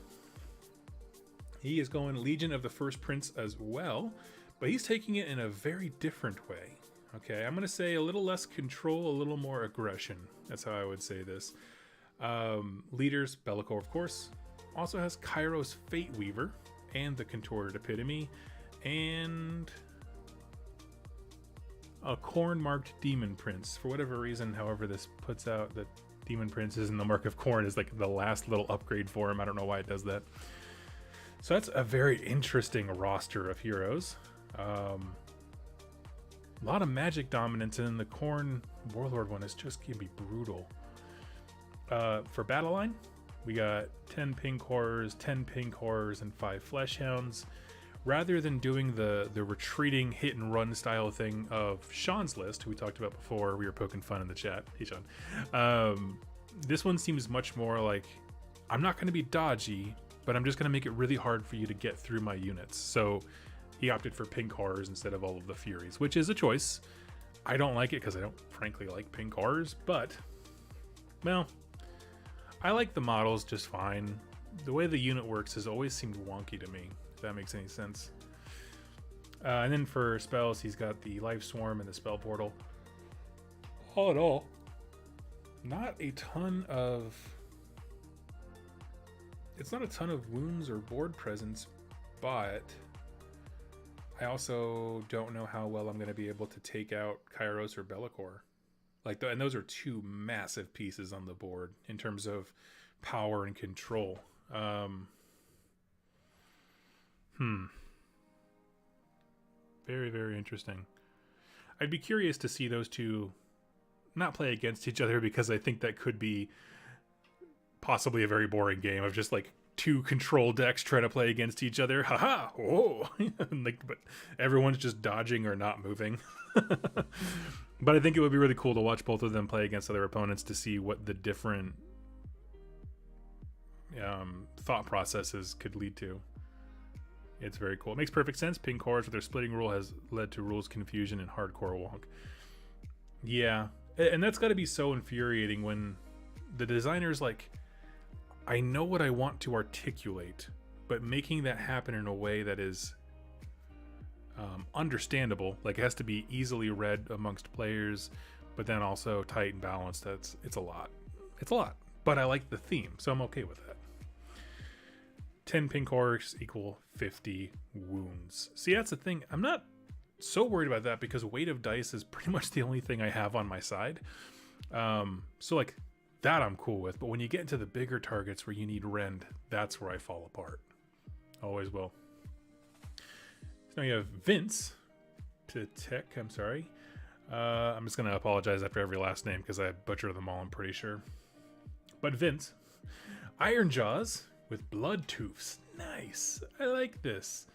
He is going Legion of the First Prince as well, but he's taking it in a very different way. Okay, I'm going to say a little less control, a little more aggression. That's how I would say this. Leaders, Bellicor, of course. Also has Kairos Fate Weaver and the Contorted Epitome, and a Khorne-marked Demon Prince. For whatever reason, however this puts out that Demon Prince is in the mark of Khorne is like the last little upgrade for him. I don't know why it does that. So that's a very interesting roster of heroes. A lot of magic dominance, and the Khorne Warlord one is just going to be brutal. For Battle Line, we got 10 Pink Horrors, 10 Pink Horrors, and 5 Flesh Hounds. Rather than doing the retreating hit and run style thing of Sean's list, who we talked about before, we were poking fun in the chat. Hey, Sean. This one seems much more like, I'm not going to be dodgy, but I'm just going to make it really hard for you to get through my units. So he opted for Pink Horrors instead of all of the Furies, which is a choice. I don't like it because I don't frankly like Pink Horrors, but, well, I like the models just fine. The way the unit works has always seemed wonky to me, if that makes any sense. And then for spells, he's got the Life Swarm and the Spell Portal. All in all, not a ton of... It's not a ton of wounds or board presence, but I also don't know how well I'm going to be able to take out Kairos or Bellicor. Like, and those are two massive pieces on the board in terms of power and control. Very, very interesting. I'd be curious to see those two not play against each other, because I think that could be possibly a very boring game of just like two control decks trying to play against each other. Haha! Oh, like, but everyone's just dodging or not moving. But I think it would be really cool to watch both of them play against other opponents to see what the different thought processes could lead to. It's very cool. It makes perfect sense. Pink cores with their splitting rule has led to rules confusion and hardcore wonk. Yeah, and that's got to be so infuriating when the designer's like, I know what I want to articulate, but making that happen in a way that is understandable, like it has to be easily read amongst players, but then also tight and balanced. It's a lot. It's a lot, but I like the theme, so I'm okay with that. 10 pink cores equal 50 wounds. See, that's the thing. I'm not so worried about that because weight of dice is pretty much the only thing I have on my side. So like that I'm cool with, but when you get into the bigger targets where you need rend, that's where I fall apart. Always will. So now you have Vince Patek, I'm sorry. I'm just going to apologize after every last name because I butcher them all, I'm pretty sure. But Vince, Iron Jaws with blood tooths. Nice. I like this.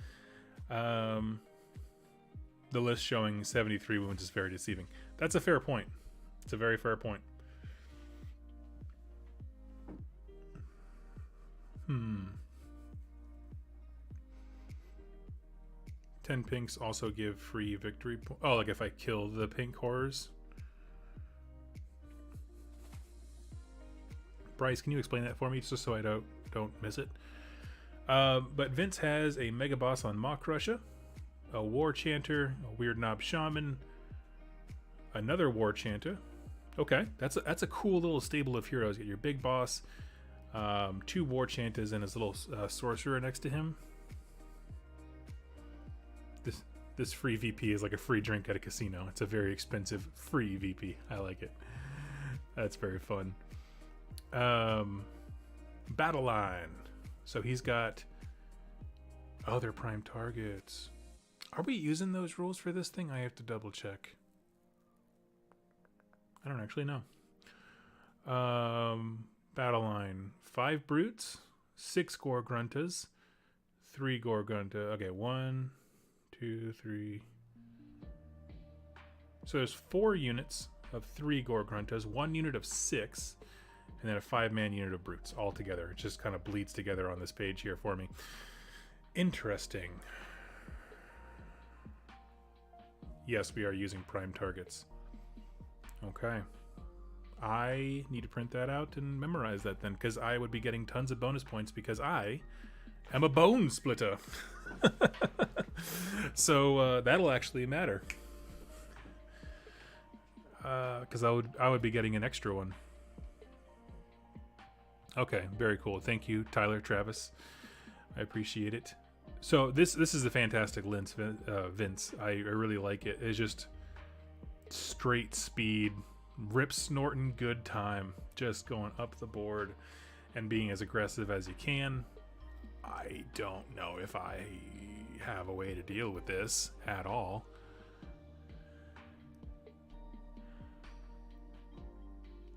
The list showing 73 wounds is very deceiving. That's a fair point. It's a very fair point. 10 pinks also give free victory oh, like if I kill the pink horrors. Bryce, can you explain that for me just so I don't miss it? But Vince has a mega boss on Maw Crusher, a war chanter, a weird knob shaman, another war chanter. Okay, that's a cool little stable of heroes. You get your big boss, 2 war chanters, and his little sorcerer next to him. This free VP is like a free drink at a casino. It's a very expensive free VP. I like it. That's very fun. Battle line. So he's got other prime targets. Are we using those rules for this thing? I have to double check. I don't actually know. Battle line. 5 brutes, 6 Gorgruntas, 3 Gorgrunta. Okay, 1, 2, 3. So there's 4 units of 3 Gorgruntas, 1 unit of 6, and then a 5-man unit of brutes all together. It just kind of bleeds together on this page here for me. Interesting. Yes, we are using prime targets. Okay. I need to print that out and memorize that then, because I would be getting tons of bonus points because I am a bone splitter. So that'll actually matter. Because I would be getting an extra one. Okay, very cool. Thank you, Tyler, Travis. I appreciate it. So this is a fantastic lens, Vince. I really like it. It's just straight speed, rip snorting good time, just going up the board and being as aggressive as you can. I don't know if I have a way to deal with this at all.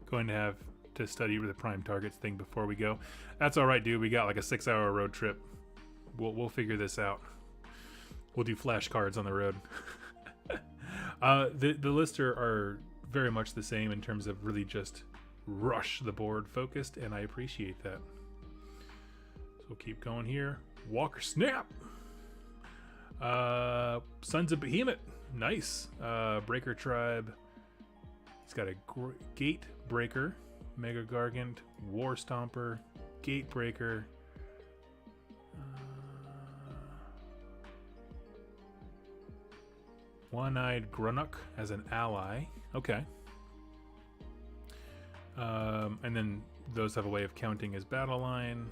Going to have to study the prime targets thing before we go. That's all right, dude. We got like a 6-hour road trip. We'll figure this out. We'll do flashcards on the road. The lists are very much the same in terms of really just rush the board focused, and I appreciate that. So we'll keep going here. Walker Snap. Sons of Behemoth. Nice. Breaker Tribe. He's got a Gate Breaker, Mega Gargant, War Stomper, Gate Breaker. One-Eyed Grunnock as an ally. Okay. And then those have a way of counting as battle line.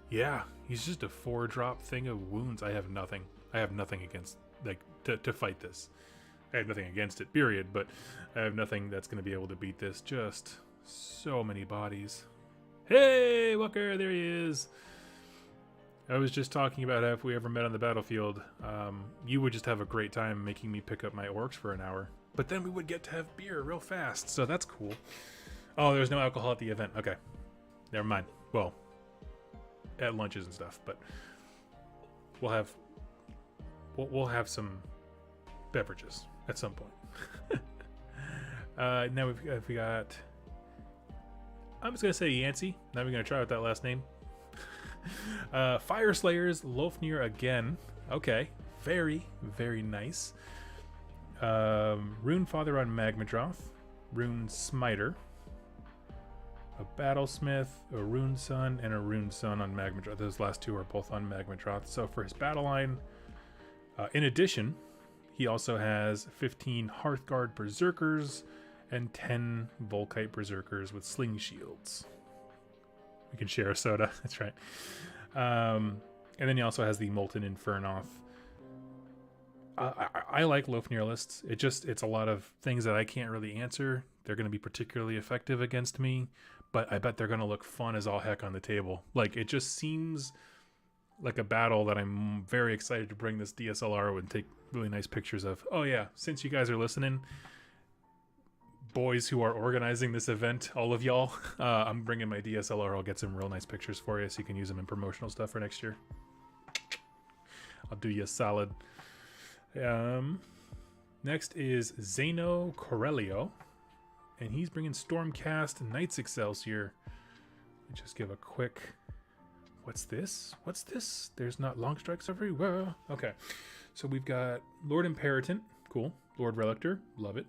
Yeah, he's just a 4-drop thing of wounds. I have nothing. I have nothing against, like, to fight this. I have nothing against it, period, but I have nothing that's going to be able to beat this. Just so many bodies. Hey, Walker, there he is. I was just talking about how if we ever met on the battlefield, you would just have a great time making me pick up my orcs for an hour. But then we would get to have beer real fast, so that's cool. Oh, there's no alcohol at the event. Okay. Never mind. Well, at lunches and stuff, but we'll have some beverages at some point. Now we got. I'm just gonna say Yancey. Not even gonna try with that last name. Fire Slayers, Lofnir again. Okay, very nice. Rune Father on Magmadroth, Rune Smiter, a Battlesmith, a Rune Sun, and a Rune Sun on Magmadroth. Those last two are both on Magmadroth. So for his battle line, in addition, he also has 15 Hearthguard Berserkers and 10 Volkite Berserkers with sling shields. We can share a soda. That's right. And then he also has the Molten Infernoth. I like Lofnir lists. It's a lot of things that I can't really answer. They're going to be particularly effective against me, but I bet they're going to look fun as all heck on the table. Like, it just seems like a battle that I'm very excited to bring this DSLR and take really nice pictures of. Oh yeah, since you guys are listening, boys who are organizing this event, all of y'all, I'm bringing my DSLR. I'll get some real nice pictures for you so you can use them in promotional stuff for next year. I'll do you a solid. Next is Zeno Corelio, and he's bringing Stormcast Knights Excelsior. Let me just give a quick. What's this? What's this? There's not long strikes everywhere. Okay, so we've got Lord Imperatant, cool. Lord Relictor, love it.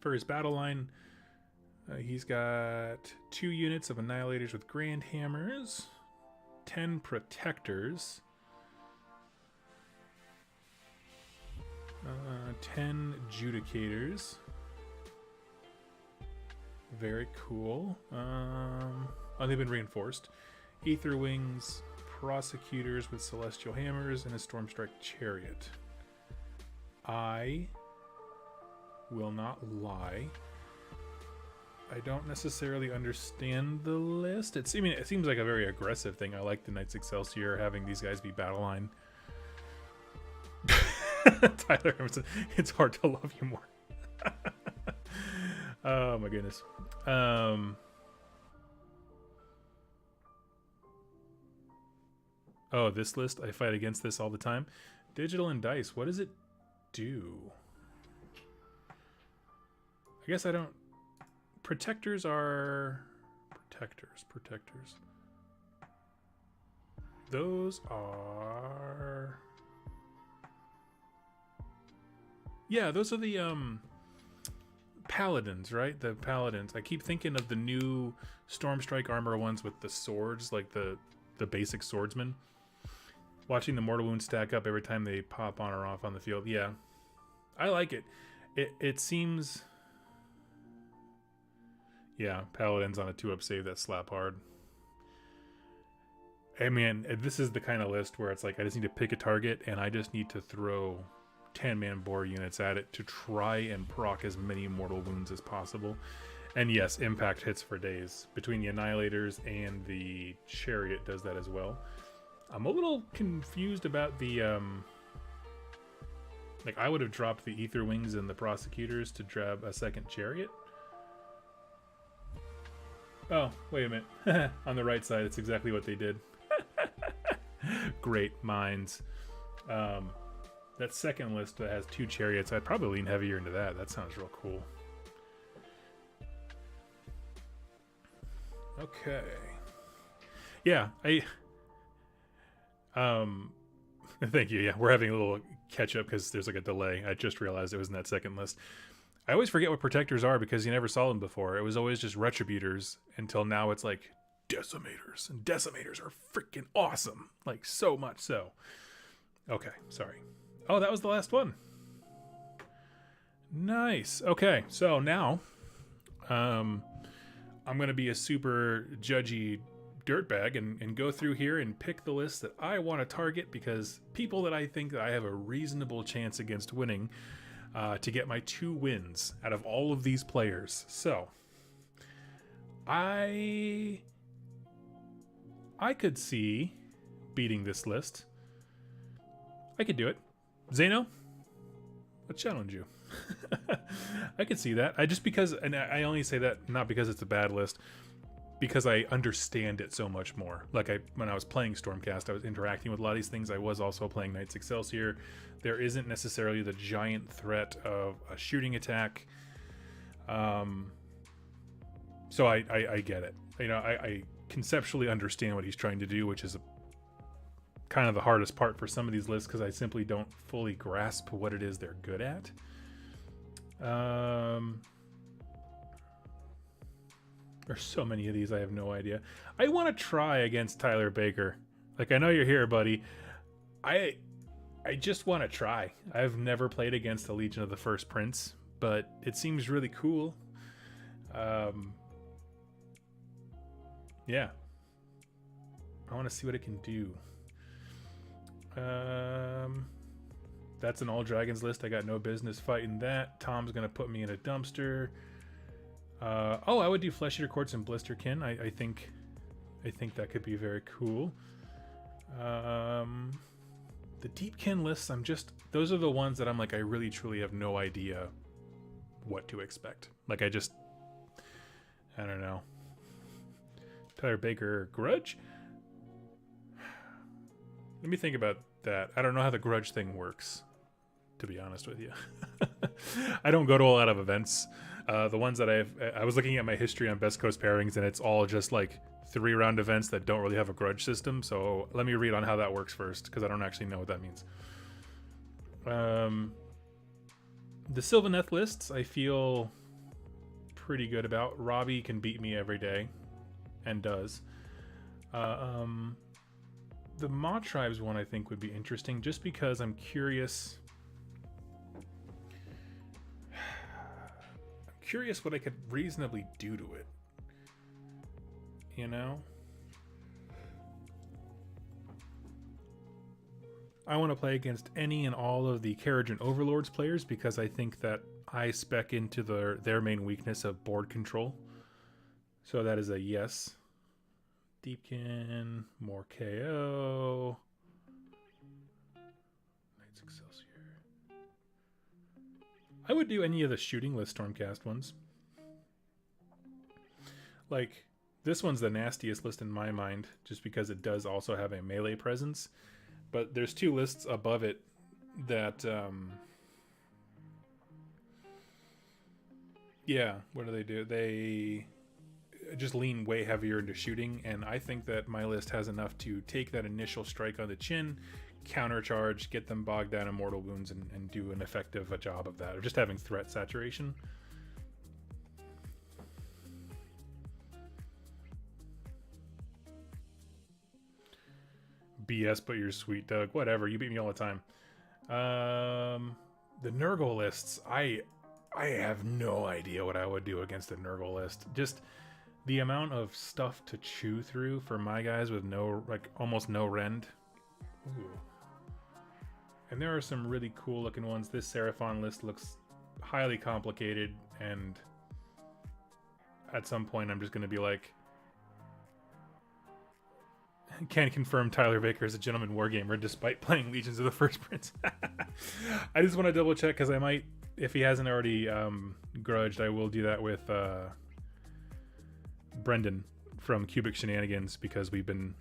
For his battle line, he's got 2 units of Annihilators with Grand Hammers, 10 Protectors, 10 Judicators. Very cool. Oh, they've been reinforced. Aether Wings, Prosecutors with Celestial Hammers, and a Stormstrike Chariot. I will not lie. I don't necessarily understand the list. It seems like a very aggressive thing. I like the Knights Excelsior, having these guys be battle line. Tyler, it's hard to love you more. Oh my goodness. Oh, this list, I fight against this all the time. Digital and Dice, what does it do? I guess I don't. Protectors are protectors. Those are. Yeah, those are the paladins, right? The paladins. I keep thinking of the new Stormstrike armor ones with the swords, like the basic swordsman. Watching the mortal wounds stack up every time they pop on or off on the field. Yeah, I like it. It seems. Yeah, paladins on a 2-up save that slap hard. I mean, this is the kind of list where it's like I just need to pick a target and I just need to throw 10-man boar units at it to try and proc as many mortal wounds as possible. And yes, impact hits for days. Between the Annihilators and the Chariot does that as well. I'm a little confused about the like I would have dropped the Aether Wings and the Prosecutors to grab a second Chariot. Oh, wait a minute. On the right side, it's exactly what they did. Great minds. That second list that has 2 Chariots, I'd probably lean heavier into that. That sounds real cool. Okay. Yeah, thank you. Yeah, we're having a little catch up because there's like a delay. I just realized it was in that second list. I always forget what protectors are because you never saw them before. It was always just retributors until now it's like decimators. And decimators are freaking awesome. Like so much so. Okay, sorry. Oh, that was the last one. Nice. Okay, so now I'm going to be a super judgy dirtbag and go through here and pick the list that I want to target, because people that I think that I have a reasonable chance against winning, to get my 2 wins out of all of these players. So I could see beating this list. I could do it. Zeno, I challenge you. I could see that. And I only say that not because it's a bad list, because I understand it so much more. Like when I was playing Stormcast, I was interacting with a lot of these things. I was also playing Knights Excelsior. There isn't necessarily the giant threat of a shooting attack. So I get it. I conceptually understand what he's trying to do, which is kind of the hardest part for some of these lists, because I simply don't fully grasp what it is they're good at. There's so many of these, I have no idea. I want to try against Tyler Baker. Like, I know you're here, buddy. I just want to try. I've never played against the Legion of the First Prince, but it seems really cool. Yeah. I want to see what it can do. That's an all dragons list. I got no business fighting that. Tom's gonna put me in a dumpster. I would do Flesh Eater Courts and Blisterkin. I think that could be very cool. The Deepkin lists, those are the ones that I'm like, I really truly have no idea what to expect. Like, I don't know. Tyler Baker, Grudge? Let me think about that. I don't know how the Grudge thing works, to be honest with you. I don't go to a lot of events. The ones that I was looking at my history on Best Coast Pairings, and it's all just like 3-round events that don't really have a Grudge system. So let me read on how that works first, because I don't actually know what that means. The Sylvaneth lists, I feel pretty good about. Robbie can beat me every day, and does. The Maw Tribes one I think would be interesting, just because I'm curious. I'm curious what I could reasonably do to it. I want to play against any and all of the Carriage and Overlords players, because I think that I spec into their main weakness of board control. So that is a yes. Deepkin, more KO. Knights Excelsior. I would do any of the shooting list Stormcast ones. Like, this one's the nastiest list in my mind, just because it does also have a melee presence. But there's 2 lists above it that, yeah, what do? They just lean way heavier into shooting, and I think that my list has enough to take that initial strike on the chin, countercharge, get them bogged down in mortal wounds, and do an effective job of that, or just having threat saturation. BS, but you're sweet, Doug. Whatever, you beat me all the time. The Nurgle lists, I have no idea what I would do against the Nurgle list. Just the amount of stuff to chew through for my guys with almost no rend. Ooh. And there are some really cool looking ones. This Seraphon list looks highly complicated, and at some point I'm just going to be like, can confirm Tyler Baker is a gentleman wargamer despite playing Legions of the First Prince. I just want to double check, because I might, if he hasn't already grudged, I will do that with Brendan from Cubic Shenanigans, because we've been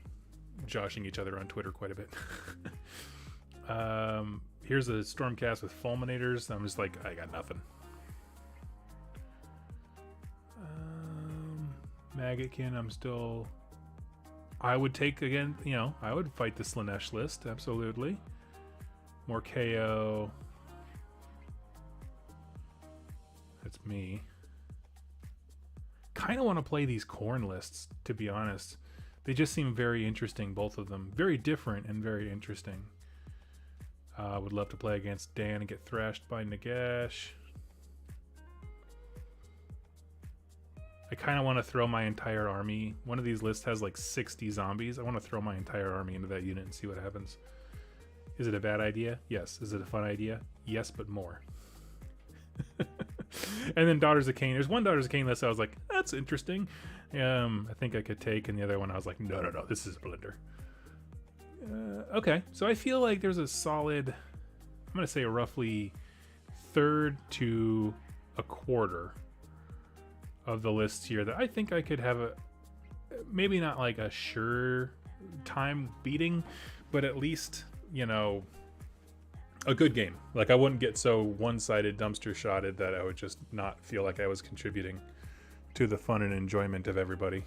joshing each other on Twitter quite a bit. Here's a Stormcast with Fulminators. I'm just like, I got nothing. Maggotkin, I would take again, I would fight the Slanesh list, absolutely. More KO. That's me. Kind of want to play these Khorne lists, to be honest. They just seem very interesting, both of them. Very different and very interesting. I would love to play against Dan and get thrashed by Nagash. I kind of want to throw my entire army. One of these lists has like 60 zombies. I want to throw my entire army into that unit and see what happens. Is it a bad idea? Yes. Is it a fun idea? Yes, but more. And then Daughters of Cain. There's one Daughters of Cain list I was like, that's interesting. I think I could take, and the other one I was like, no, this is a blender. Okay, so I feel like there's a solid, I'm going to say a roughly third to a quarter of the lists here that I think I could have a, maybe not like a sure time beating, but at least, you know, a good game. Like I wouldn't get so one-sided dumpster shotted that I would just not feel like I was contributing to the fun and enjoyment of everybody.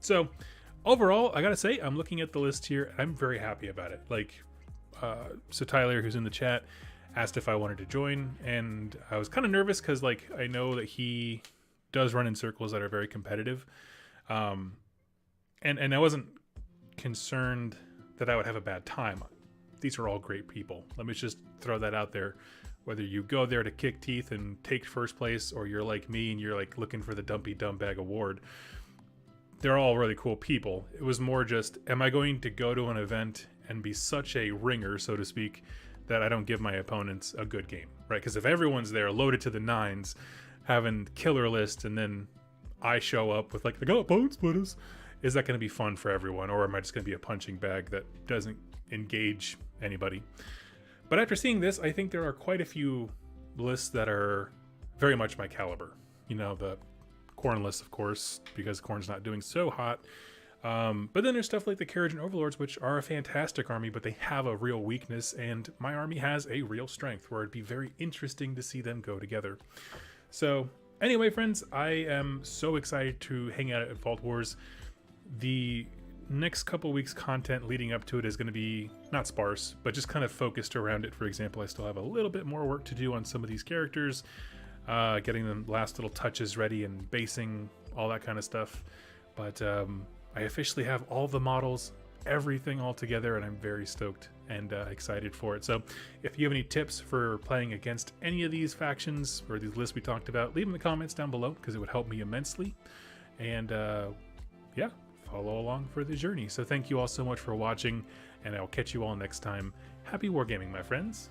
So overall, I gotta say, I'm looking at the list here. I'm very happy about it. Like, so Tyler, who's in the chat, asked if I wanted to join, and I was kind of nervous because like I know that he does run in circles that are very competitive, and I wasn't concerned that I would have a bad time. These are all great people. Let me just throw that out there. Whether you go there to kick teeth and take first place, or you're like me and you're like looking for the dumpy dumb bag award, they're all really cool people. It was more just, am I going to go to an event and be such a ringer, so to speak, that I don't give my opponents a good game, right? Because if everyone's there loaded to the nines, having killer lists, and then I show up with like, I got Bonesplitters, is that going to be fun for everyone? Or am I just going to be a punching bag that doesn't engage anybody? But after seeing this, I think there are quite a few lists that are very much my caliber. You know, the Khorne list, of course, because Khorne's not doing so hot. But then there's stuff like the Carriage and Overlords, which are a fantastic army, but they have a real weakness, and my army has a real strength, where it'd be very interesting to see them go together. So anyway, friends, I am so excited to hang out at Vault Wars. The next couple weeks content leading up to it is going to be not sparse, but just kind of focused around it. For example, I still have a little bit more work to do on some of these characters, getting the last little touches ready and basing, all that kind of stuff. But I officially have all the models, everything all together, and I'm very stoked and excited for it. So if you have any tips for playing against any of these factions or these lists we talked about, leave them in the comments down below, because it would help me immensely. And yeah, follow along for the journey. So thank you all so much for watching, and I'll catch you all next time. Happy wargaming, my friends.